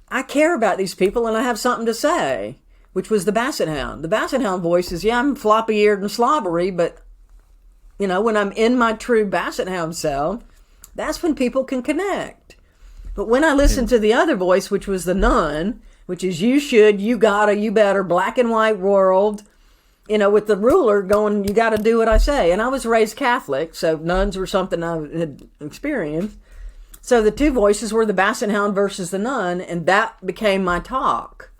I care about these people, and I have something to say, which was the Basset Hound. The Basset Hound voice is, yeah, I'm floppy-eared and slobbery, but, when I'm in my true Basset Hound self, that's when people can connect. But when I listened to the other voice, which was the nun, which is you should, you gotta, you better, black and white world, with the ruler going, you gotta do what I say. And I was raised Catholic, so nuns were something I had experienced. So the two voices were the Basset Hound versus the nun, and that became my talk.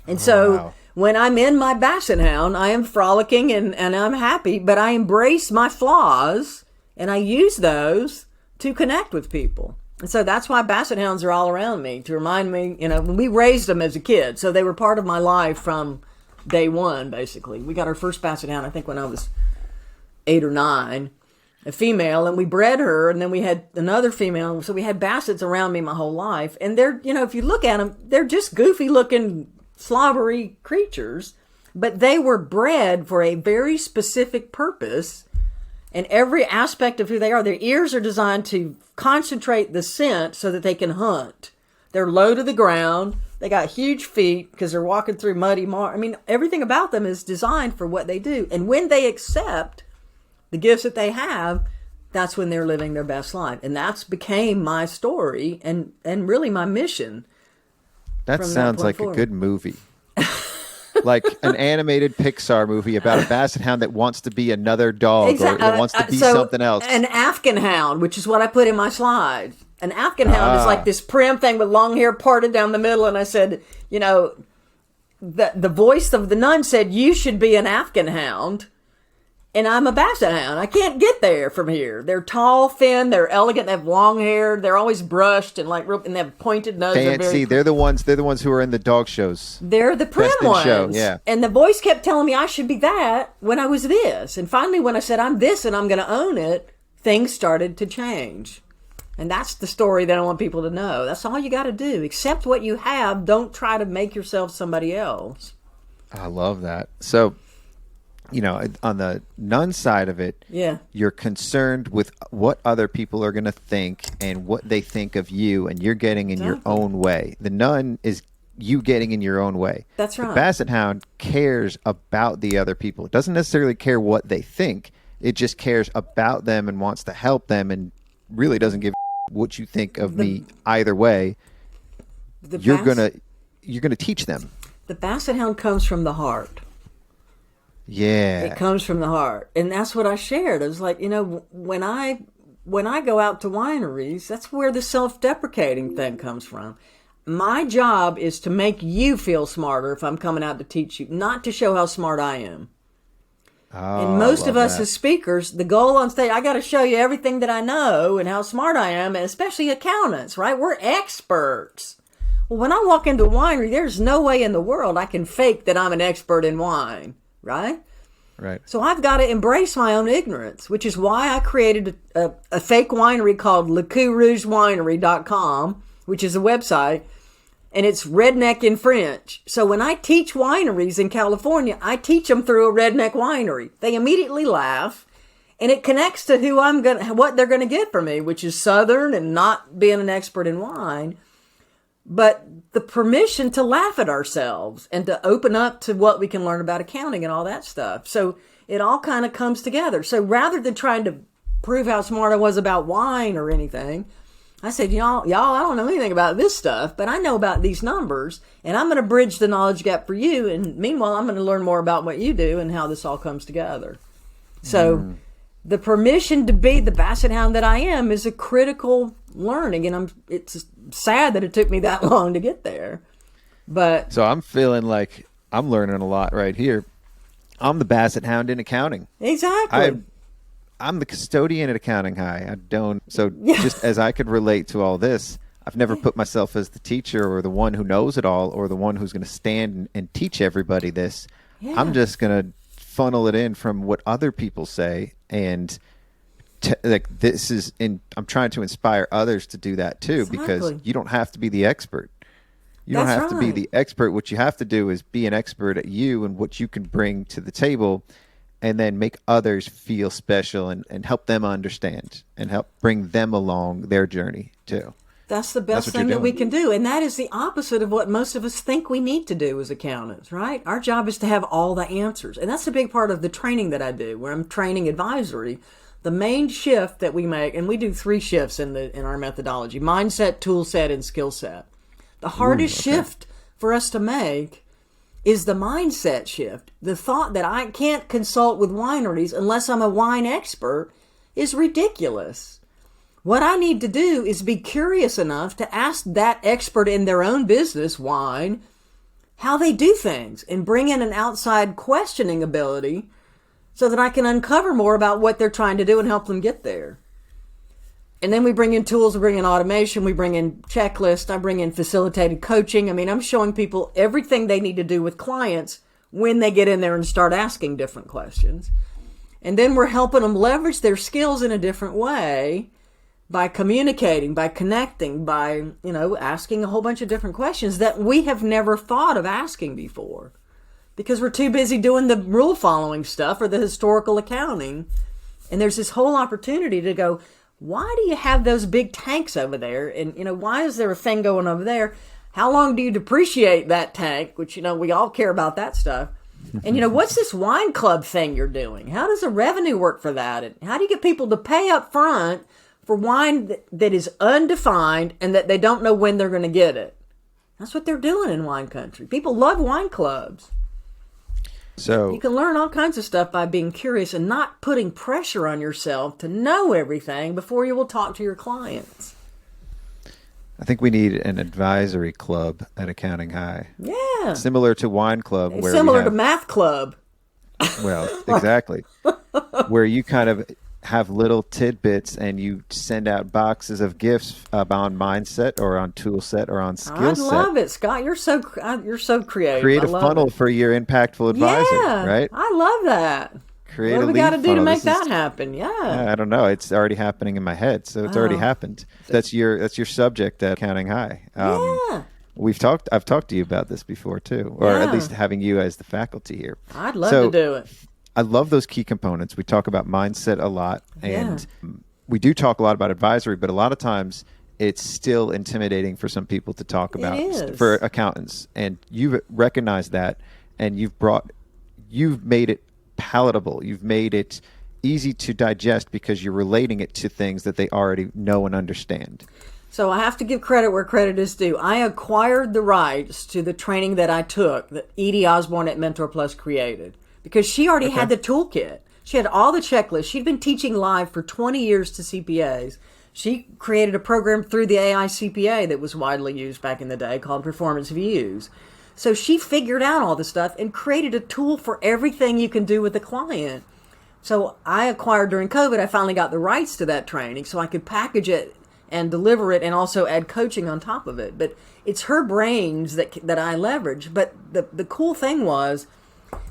And so when I'm in my Basset Hound, I am frolicking and I'm happy, but I embrace my flaws, and I use those to connect with people. And so that's why Basset Hounds are all around me, to remind me, we raised them as a kid. So they were part of my life from day one, basically. We got our first Basset Hound, I think, when I was 8 or 9, a female, and we bred her, and then we had another female. So we had Bassets around me my whole life. And they're, if you look at them, they're just goofy looking, slobbery creatures, but they were bred for a very specific purpose. And every aspect of who they are, their ears are designed to concentrate the scent so that they can hunt. They're low to the ground. They got huge feet because they're walking through muddy everything about them is designed for what they do. And when they accept the gifts that they have, that's when they're living their best life. And that's became my story and really my mission. That sounds like a good movie. Like an animated Pixar movie about a Basset Hound that wants to be another dog or that wants to be something else. An Afghan Hound, which is what I put in my slides. An Afghan Hound is like this prim thing with long hair parted down the middle. And I said, the voice of the nun said, you should be an Afghan Hound. And I'm a Basset Hound. I can't get there from here. They're tall, thin, they're elegant, they have long hair, they're always brushed and and they have pointed noses. Fancy. They're the ones who are in the dog shows. They're the prim ones. Show. Yeah. And the voice kept telling me I should be that when I was this. And finally when I said I'm this and I'm going to own it, things started to change. And that's the story that I want people to know. That's all you got to do. Accept what you have. Don't try to make yourself somebody else. I love that. So, on the nun side of it, you're concerned with what other people are going to think and what they think of you, and you're getting in your own way. The nun is you getting in your own way. That's right. The Basset Hound cares about the other people. It doesn't necessarily care what they think. It just cares about them and wants to help them and really doesn't give what you think of me either way. You're gonna teach them. The Basset Hound comes from the heart. Yeah. It comes from the heart. And that's what I shared. It was like, when I go out to wineries, that's where the self-deprecating thing comes from. My job is to make you feel smarter if I'm coming out to teach you, not to show how smart I am. Oh, and most of us as speakers, the goal on stage, I got to show you everything that I know and how smart I am, and especially accountants, right? We're experts. Well, when I walk into a winery, there's no way in the world I can fake that I'm an expert in wine. Right? Right. So I've got to embrace my own ignorance, which is why I created a fake winery called LeCourrougeWinery.com, which is a website, and it's redneck in French. So when I teach wineries in California, I teach them through a redneck winery. They immediately laugh, and it connects to what they're going to get from me, which is Southern and not being an expert in wine. but the permission to laugh at ourselves and to open up to what we can learn about accounting and all that stuff. So it all kind of comes together. So rather than trying to prove how smart I was about wine or anything, I said, y'all, I don't know anything about this stuff, but I know about these numbers, and I'm going to bridge the knowledge gap for you. And meanwhile, I'm going to learn more about what you do and how this all comes together. So the permission to be the basset hound that I am is a critical learning, and it's sad that it took me that long to get there. But so I'm feeling like I'm learning a lot right here. I'm the basset hound in accounting. Exactly. I'm the custodian at Accounting High. Just as I could relate to all this, I've never put myself as the teacher or the one who knows it all or the one who's going to stand and teach everybody this. Yeah. I'm just going to funnel it in from what other people say, and I'm trying to inspire others to do that too, because you don't have to be the expert. You don't have to be the expert. What you have to do is be an expert at you and what you can bring to the table, and then make others feel special and help them understand and help bring them along their journey too. That's the best thing that we can do. And that is the opposite of what most of us think we need to do as accountants, right? Our job is to have all the answers. And that's a big part of the training that I do, where I'm training advisory. The main shift that we make, and we do 3 shifts in our methodology: mindset, tool set, and skill set. The hardest shift for us to make is the mindset shift. The thought that I can't consult with wineries unless I'm a wine expert is ridiculous. What I need to do is be curious enough to ask that expert in their own business, wine, how they do things, and bring in an outside questioning ability so that I can uncover more about what they're trying to do and help them get there. And then we bring in tools, we bring in automation, we bring in checklists, I bring in facilitated coaching. I mean, I'm showing people everything they need to do with clients when they get in there and start asking different questions. And then we're helping them leverage their skills in a different way by communicating, by connecting, by, asking a whole bunch of different questions that we have never thought of asking before, because we're too busy doing the rule following stuff or the historical accounting. And there's this whole opportunity to go, why do you have those big tanks over there? And, why is there a thing going over there? How long do you depreciate that tank? Which, we all care about that stuff. And, what's this wine club thing you're doing? How does the revenue work for that? And how do you get people to pay up front for wine that is undefined and that they don't know when they're going to get it? That's what they're doing in wine country. People love wine clubs. So you can learn all kinds of stuff by being curious and not putting pressure on yourself to know everything before you will talk to your clients. I think we need an advisory club at Accounting High. Yeah. Similar to Wine Club. It's similar to Math Club. Well, exactly. Where you kind of have little tidbits and you send out boxes of gifts on mindset or on tool set or on skill set. I love it, Scott. You're so creative. Create a funnel for your impactful advisor, right? I love that. Create what do we got to do to make that happen? I don't know. It's already happening in my head, so it's already happened. That's your subject at Accounting High. I've talked to you about this before too, or at least having you as the faculty here. I'd love to do it. I love those key components. We talk about mindset a lot, and we do talk a lot about advisory, but a lot of times it's still intimidating for some people to talk about for accountants. And you've recognized that, and you've made it palatable. You've made it easy to digest because you're relating it to things that they already know and understand. So I have to give credit where credit is due. I acquired the rights to the training that I took, that Edie Osborne at Mentor Plus created, because she already had the toolkit. She had all the checklists. She'd been teaching live for 20 years to CPAs. She created a program through the AI CPA that was widely used back in the day called Performance Views. So she figured out all the stuff and created a tool for everything you can do with a client. So I acquired during COVID, I finally got the rights to that training so I could package it and deliver it and also add coaching on top of it. But it's her brains that I leverage. But the cool thing was,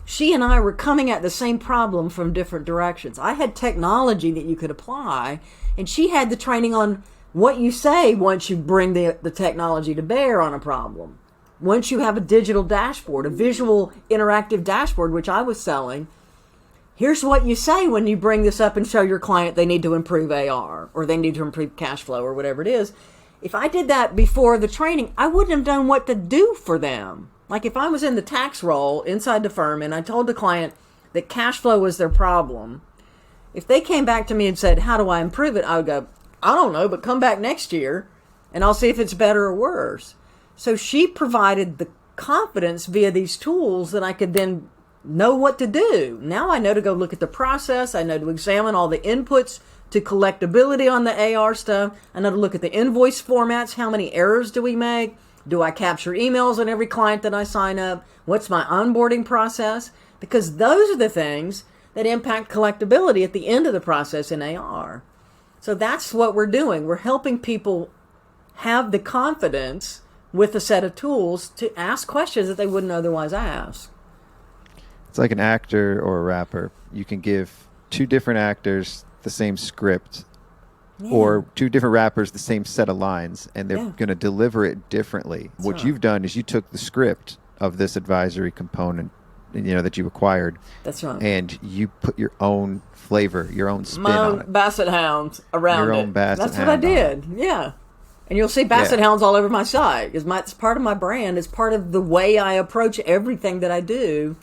she and I were coming at the same problem from different directions. I had technology that you could apply, and she had the training on what you say once you bring the technology to bear on a problem. Once you have a digital dashboard, a visual interactive dashboard, which I was selling, here's what you say when you bring this up and show your client they need to improve AR or they need to improve cash flow or whatever it is. if I did that before the training, I wouldn't have known what to do for them. Like if I was in the tax role inside the firm and I told the client that cash flow was their problem, if they came back to me and said, how do I improve it? I would go, I don't know, but come back next year and I'll see if it's better or worse. So she provided the confidence via these tools that I could then know what to do. Now I know to go look at the process. I know to examine all the inputs to collectability on the AR stuff. I know to look at the invoice formats. How many errors do we make? Do I capture emails on every client that I sign up? What's my onboarding process? Because those are the things that impact collectability at the end of the process in AR. So that's what we're doing. We're helping people have the confidence with a set of tools to ask questions that they wouldn't otherwise ask. It's like an actor or a rapper. You can give two different actors the same script, or two different rappers the same set of lines, and they're going to deliver it differently. That's what right. you've done is you took the script of this advisory component, that you acquired. That's right. And you put your own flavor, your own spin My on own it. basset hounds around Your it. own basset That's what I hound on did. Yeah. And you'll see basset hounds all over my site. It's part of my brand. It's part of the way I approach everything that I do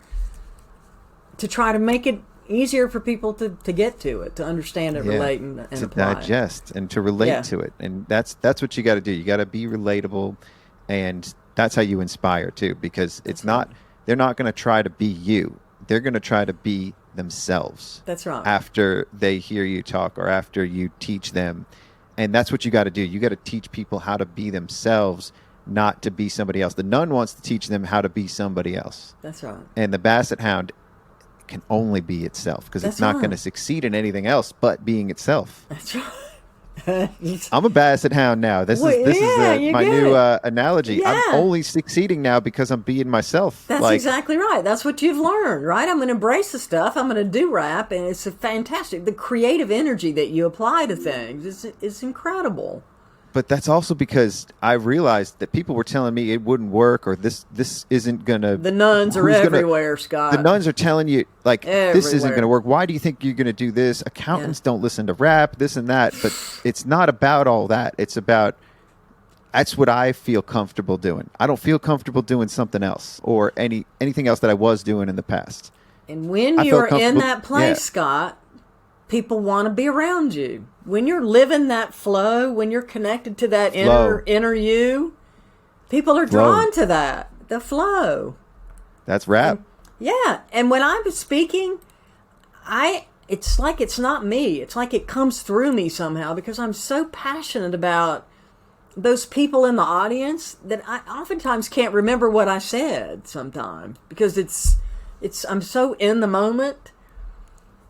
to try to make it easier for people to get to it, to understand it, relate, and to apply. digest and to relate to it. And that's what you got to do. You got to be relatable, and that's how you inspire too, because they're not going to try to be you. They're going to try to be themselves. That's right. After they hear you talk or after you teach them. And that's what you got to do. You got to teach people how to be themselves, not to be somebody else. The nun wants to teach them how to be somebody else. That's right. And the basset hound can only be itself, because it's not going to succeed in anything else but being itself. That's right. I'm a basset hound now. This is my new analogy. Yeah. I'm only succeeding now because I'm being myself. That's exactly right. That's what you've learned, right? I'm going to embrace the stuff. I'm going to do rap, and it's fantastic. The creative energy that you apply to things is incredible. But that's also because I realized that people were telling me it wouldn't work, or this isn't going to... The nuns are everywhere, Scott. The nuns are telling you, like, this isn't Everywhere. going to work. Why do you think you're going to do this? Accountants don't listen to rap, this and that. But it's not about all that. It's about... That's what I feel comfortable doing. I don't feel comfortable doing something else or anything else that I was doing in the past. And when you're in that place, Scott, people want to be around you. When you're living that flow, when you're connected to that inner you, people are drawn to that, the flow. That's rap. And when I'm speaking, it's like it's not me. It's like it comes through me somehow, because I'm so passionate about those people in the audience that I oftentimes can't remember what I said sometimes, because I'm so in the moment.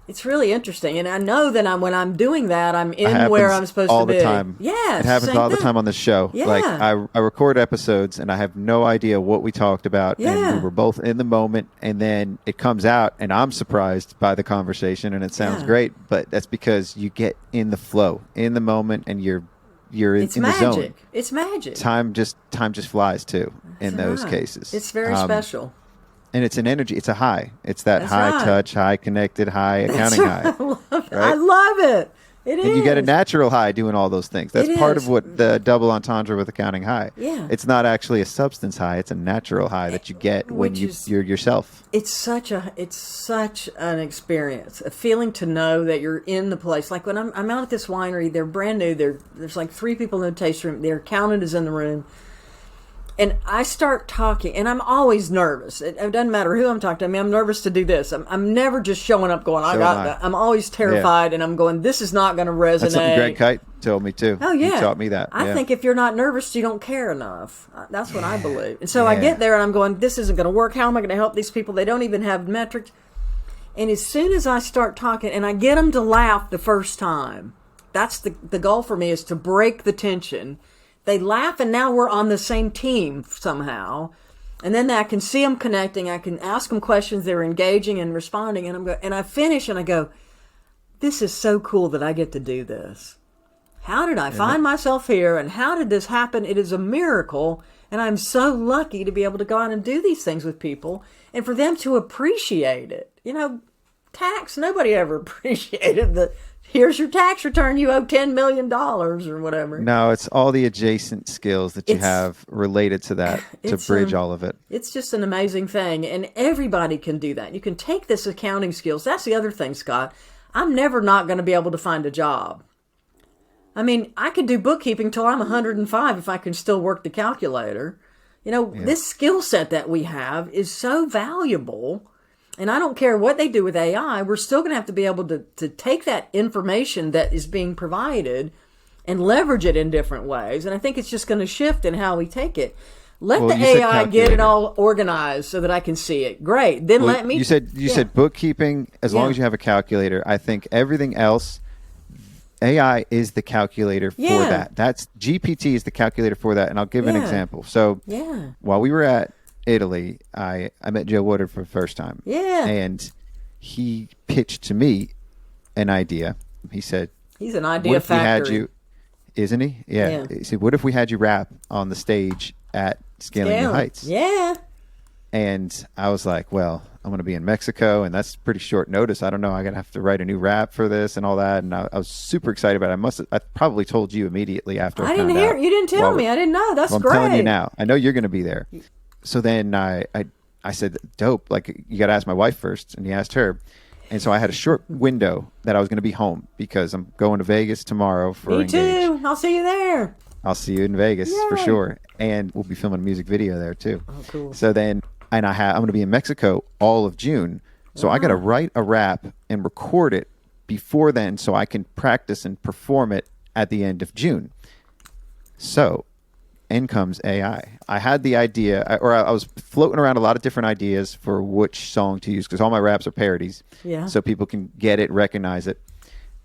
It's really interesting, and I know that when I'm doing that, I'm in where I'm supposed to be. All the time. Yeah, it happens all the time on the show. Yeah. Like I record episodes, and I have no idea what we talked about, and we were both in the moment, and then it comes out, and I'm surprised by the conversation, and it sounds great, but that's because you get in the flow, in the moment, and you're in the zone. It's magic. Time just flies too in those cases. It's very special. And it's an energy. It's a high. It's that high touch, high connected, high accounting high. I love it. Right? I love it. It is. And you get a natural high doing all those things. That's part of what the double entendre with accounting high. Yeah. It's not actually a substance high. It's a natural high that you get when you're yourself. It's such an experience, a feeling to know that you're in the place. Like when I'm out at this winery, they're brand new. There's like 3 people in the tasting room. Their accountant is in the room. And I start talking, and I'm always nervous. It doesn't matter who I'm talking to. I mean, I'm nervous to do this. I'm never just showing up going, I'm always terrified, and I'm going, this is not going to resonate. That's something Greg Kite told me, too. Oh, yeah. He taught me that. I think if you're not nervous, you don't care enough. That's what I believe. And so I get there, and I'm going, this isn't going to work. How am I going to help these people? They don't even have metrics. And as soon as I start talking, and I get them to laugh the first time, that's the goal for me, is to break the tension. They laugh, and now we're on the same team somehow. And then I can see them connecting. I can ask them questions. They're engaging and responding. And I finish, and I go, this is so cool that I get to do this. How did I find myself here, and how did this happen? It is a miracle, and I'm so lucky to be able to go out and do these things with people and for them to appreciate it. You know, tax, nobody ever appreciated the Here's your tax return. You owe $10 million or whatever. No, it's all the adjacent skills that you have related to that to bridge all of it. It's just an amazing thing, and everybody can do that. You can take this accounting skills. That's the other thing, Scott. I'm never not going to be able to find a job. I mean, I could do bookkeeping till I'm 105 if I can still work the calculator. This skill set that we have is so valuable. And I don't care what they do with AI, we're still going to have to be able to take that information that is being provided and leverage it in different ways. And I think it's just going to shift in how we take it. Let the AI get it all organized so that I can see it. Great. Then let me... You said bookkeeping, as long as you have a calculator. I think everything else, AI is the calculator for that. That's GPT is the calculator for that. And I'll give an example. So while we were at Italy, I met Joe Woodard for the first time. Yeah. And he pitched to me an idea. He said, he's an idea factory. Isn't he? Yeah. He said, what if we had you rap on the stage at Scaling the Heights? Yeah. And I was like, well, I'm going to be in Mexico, and that's pretty short notice. I don't know. I'm going to have to write a new rap for this and all that. And I was super excited about it. I probably told you immediately after I didn't hear. You didn't tell me. I didn't know. That's great. I'm telling you now. I know you're going to be there. So then I said, dope, like you got to ask my wife first. And he asked her. And so I had a short window that I was going to be home because I'm going to Vegas tomorrow for Me too. I'll see you there. I'll see you in Vegas for sure. And we'll be filming a music video there too. Oh, cool. So then, and I'm going to be in Mexico all of June. So I got to write a rap and record it before then so I can practice and perform it at the end of June. So in comes AI. I had the idea, I was floating around a lot of different ideas for which song to use because all my raps are parodies. Yeah. So people can get it, recognize it.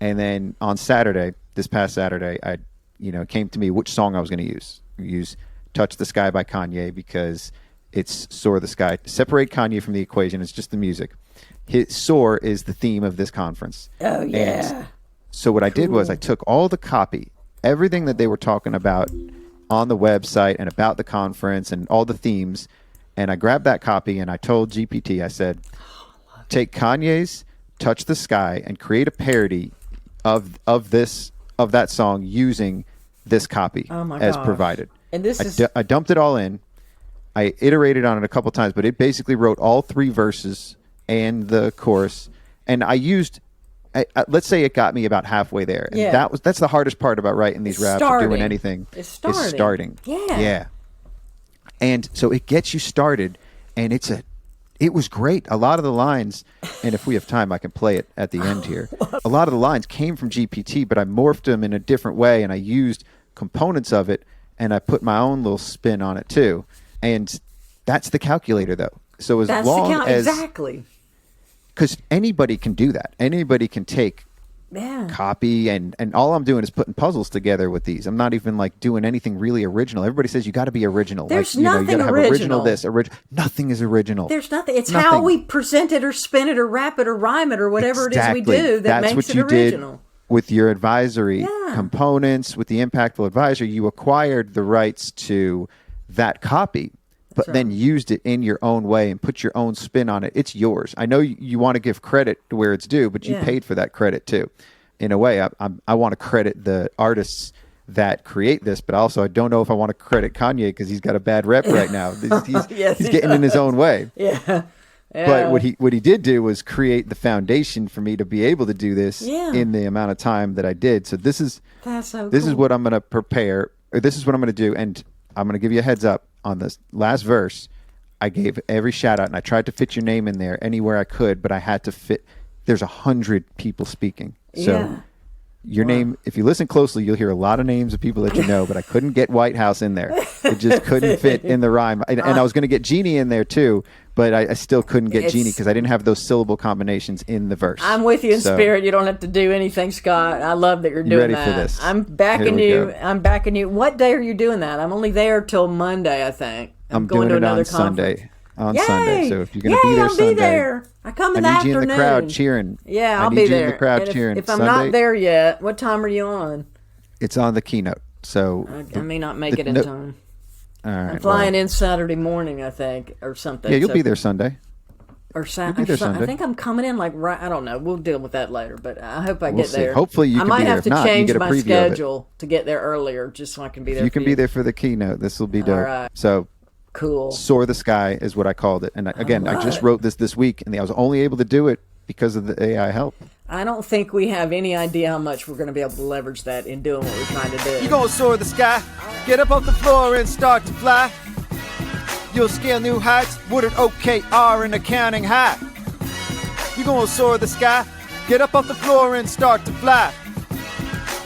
And then on Saturday, this past Saturday, it came to me which song I was going to use Touch the Sky by Kanye because it's Soar the Sky. Separate Kanye from the equation. It's just the music. Soar is the theme of this conference. Oh, yeah. And so what I did was I took all the copy, everything that they were talking about on the website and about the conference and all the themes, and I grabbed that copy and I told GPT, I said, take Kanye's Touch the Sky and create a parody of that song using this copy as provided. And I dumped it all in. I iterated on it a couple times, but it basically wrote all 3 verses and the chorus. And I used, let's say it got me about halfway there. And that's the hardest part about writing these raps or doing anything. It's starting. Yeah. And so it gets you started, and it was great. A lot of the lines, and if we have time, I can play it at the end here. A lot of the lines came from GPT, but I morphed them in a different way, and I used components of it, and I put my own little spin on it too. And that's the calculator, though. So exactly. Because anybody can do that. Anybody can take copy, and all I'm doing is putting puzzles together with these. I'm not even like doing anything really original. Everybody says you got to be original. There's nothing you gotta have original. Nothing is original. There's nothing. It's how we present it or spin it or wrap it or rhyme it or whatever it is we do that makes it original. Did with your advisory components, with the Impactful Advisor, you acquired the rights to that copy, but then used it in your own way and put your own spin on it. It's yours. I know you want to give credit to where it's due, but you paid for that credit too. In a way, I want to credit the artists that create this, but also I don't know if I want to credit Kanye because he's got a bad rep right now. He's getting in his own way. Yeah. But what he did do was create the foundation for me to be able to do this in the amount of time that I did. So this is what I'm going to prepare, or this is what I'm going to do, and I'm going to give you a heads up on this last verse. I gave every shout out, and I tried to fit your name in there anywhere I could, but I had to fit. There's 100 people speaking, so your name. If you listen closely, you'll hear a lot of names of people that you know, but I couldn't get Whitehouse in there. It just couldn't fit in the rhyme, and I was going to get Geni in there too. But I still couldn't get Geni because I didn't have those syllable combinations in the verse. I'm with you in spirit. You don't have to do anything, Scott. I love that you're doing that. Ready for this? I'm backing you. Go. I'm backing you. What day are you doing that? I'm only there till Monday, I think. I'm going doing to it another on conference. Sunday. On Sunday. So if you're going to be there I'll Sunday, be there. I come in the afternoon. I need you in the crowd cheering. Yeah, I'll be there. I need you in the crowd cheering. If I'm Sunday, not there yet, what time are you on? It's on the keynote. So I may not make it in time. All right, I'm flying in Saturday morning, I think, or something. Yeah, you'll be there Sunday. or be there I Sunday. think I'm coming in like right. I don't know. We'll deal with that later, but I hope I We'll get see. there. Hopefully you I can might be there. have If to not, you change get a my preview of it. schedule to get there earlier, just so I can be there. You can for be there for the keynote. This will be dope. right. So Cool. Soar the Sky is what I called it. And again, I just wrote this week, and I was only able to do it because of the AI help. I don't think we have any idea how much we're going to be able to leverage that in doing what we're trying to do. You're gonna soar the sky, get up off the floor and start to fly. You'll scale new heights, Woodard OKR in accounting high. You're gonna soar the sky, get up off the floor and start to fly.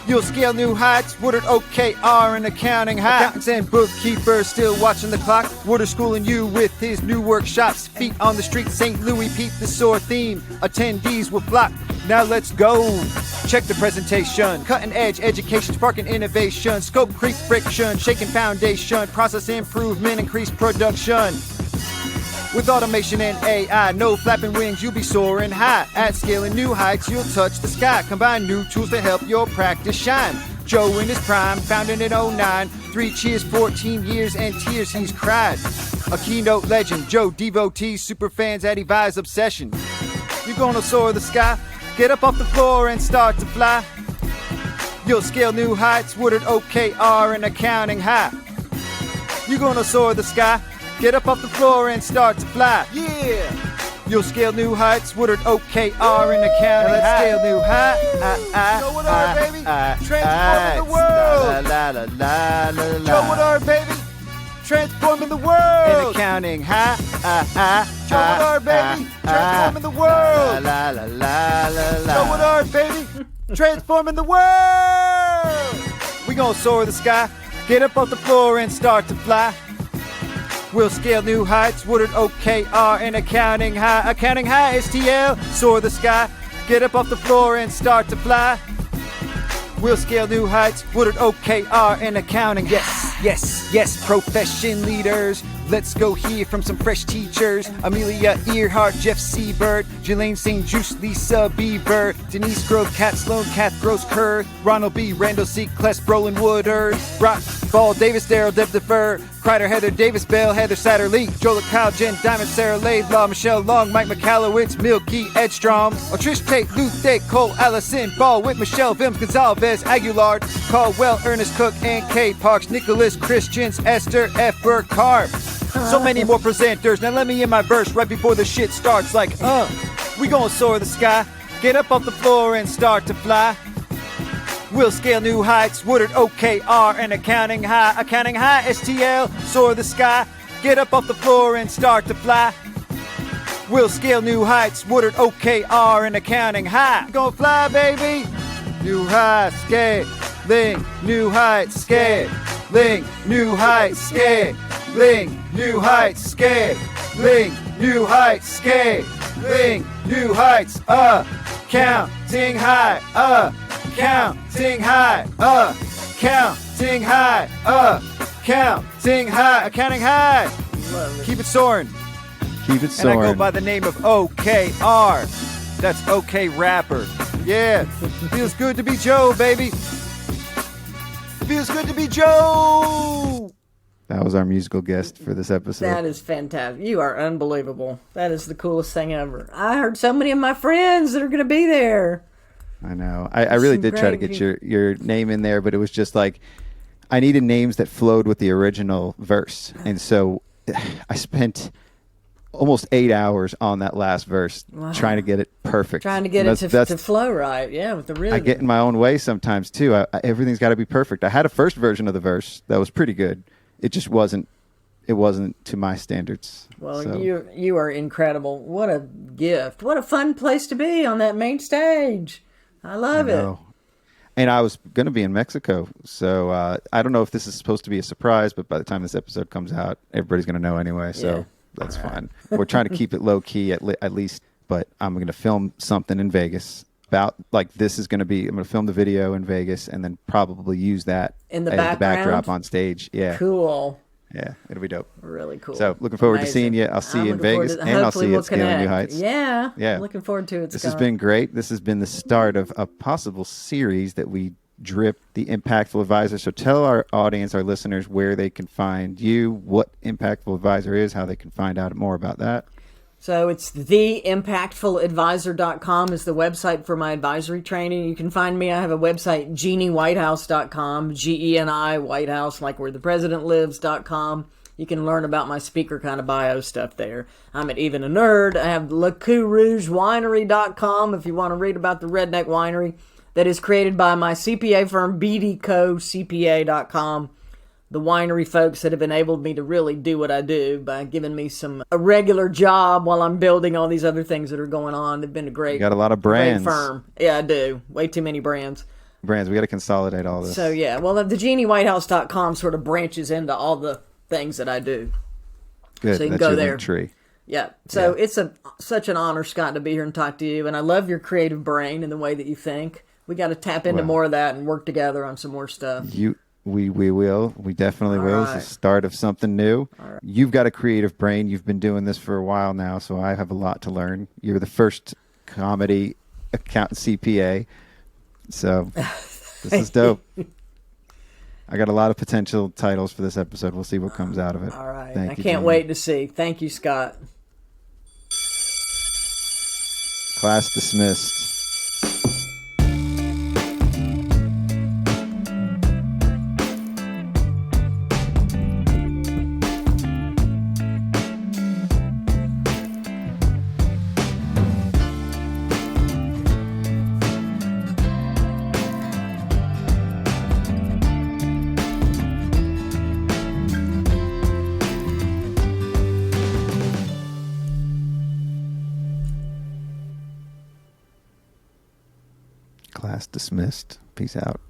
You'll scale new heights, Woodard OKR in accounting high. Accountants and bookkeepers still watching the clock. Woodard schooling you with his new workshops. Feet on the street, St. Louis, peep the soar theme. Attendees will flock. Now let's go. Check the presentation. Cutting edge education, sparking innovation. Scope creep friction, shaking foundation. Process improvement, increased production. With automation and AI, no flapping wings, you'll be soaring high. At scaling new heights, you'll touch the sky. Combine new tools to help your practice shine. Joe in his prime, founded in 09. 3 cheers, 14 years, and tears he's cried. A keynote legend, Joe devotee, super fans at Evi's obsession. You're gonna soar the sky, get up off the floor and start to fly. You'll scale new heights, Woodard OKR and accounting high. You're gonna soar the sky, get up off the floor and start to fly. Yeah! You'll scale new heights, Woodard OKR and accounting high. Scale new heights. Joe Woodard, baby, transforming the world. Joe Woodard, baby, transforming the world. In accounting high. Joe Woodard, baby, transforming the world. Joe Woodard, baby, transforming the world. We gonna soar the sky, get up off the floor and start to fly. We'll scale new heights, Woodard OKR and accounting high. Accounting high, STL, soar the sky, get up off the floor and start to fly. We'll scale new heights, Woodard OKR and accounting. Yes, profession leaders. Let's go hear from some fresh teachers. Amelia Earhart, Jeff Seabird, Jelaine St. Juice, Lisa Beaver, Denise Grove, Kat Sloan, Kath Gross Kerr, Ronald B. Randall C. Kless, Brolin Woodard, Rock Ball, Davis, Daryl, Deb DeFur, Kreider, Heather Davis, Bell, Heather Satterlee, Joel Kyle, Jen Diamond, Sarah Laidlaw, Michelle Long, Mike McCallowitz, Milky Edstrom, Trish Tate, Luth Cole, Allison Ball, with Michelle Vims, Gonzalez, Aguilar, Caldwell, Ernest Cook, and Kay Parks, Nicholas Christians, Esther F. Burkhardt. So many more presenters. Now let me in my verse right before the shit starts like, we gonna soar the sky, get up off the floor and start to fly. We'll scale new heights, Woodard OKR and accounting high. Accounting high, STL, soar the sky, get up off the floor and start to fly. We'll scale new heights, Woodard OKR and accounting high. Gonna fly, baby. New heights, scaling, new heights, scaling, new heights, scaling, new heights, scaling, new heights, scaling, new heights, counting high, counting high, counting high, counting high, accounting high. Keep it soaring. Keep it And soaring. I go by the name of OKR. That's OK Rapper. Yeah. Feels good to be Joe, baby. Feels good to be Joe. That was our musical guest for this episode. That is fantastic. You are unbelievable. That is the coolest thing ever. I heard so many of my friends that are going to be there. I know. I really did try to get your name in there, but it was just like I needed names that flowed with the original verse. And so I spent almost 8 hours on that last verse trying to get it perfect. Trying to get it to flow right. Yeah, with the rhythm. I get in my own way sometimes too. Everything's got to be perfect. I had a first version of the verse that was pretty good. It just wasn't to my standards. Well, so. you are incredible. What a gift. What a fun place to be on that main stage. I love it. And I was going to be in Mexico, so I don't know if this is supposed to be a surprise, but by the time this episode comes out, everybody's going to know anyway, so that's fine. We're trying to keep it low-key at least, but I'm going to film something in Vegas about, like, this is going to be, I'm going to film the video in Vegas and then probably use that in the as background? the backdrop on stage. Yeah. Cool. Yeah, it'll be dope. Really cool. So looking forward Amazing. to seeing you. I'll see you in Vegas, and I'll see you at Scaling New Heights. Yeah. Looking forward to it, This Scott. has been great. This has been the start of a possible series that we drip the Impactful Advisor. So tell our audience, our listeners, where they can find you, what Impactful Advisor is, how they can find out more about that. So it's theimpactfuladvisor.com is the website for my advisory training. You can find me. I have a website, GeniWhitehouse.com, Geni Whitehouse, like where the president lives.com. You can learn about my speaker kind of bio stuff there. I'm at Even a Nerd. I have LeCourRougeWinery.com if you want to read about the redneck winery that is created by my CPA firm, BDCoCPA.com. The winery folks that have enabled me to really do what I do by giving me a regular job while I'm building all these other things that are going on. They've been a great, you got a lot of brands. Great firm. Yeah, I do. Way too many brands. We got to consolidate all this. So yeah, well, the GeniWhitehouse.com sort of branches into all the things that I do. Good. So you can That's go your there. link tree. Yeah. So it's such an honor, Scott, to be here and talk to you. And I love your creative brain and the way that you think. We got to tap into more of that and work together on some more stuff. We will. We definitely will. Right. It's the start of something new. Right. You've got a creative brain. You've been doing this for a while now, so I have a lot to learn. You're the first comedy accountant CPA. So this is dope. I got a lot of potential titles for this episode. We'll see what comes out of it. All right. Thank I you, can't Geni. wait to see. Thank you, Scott. Class dismissed. Class dismissed. Peace out.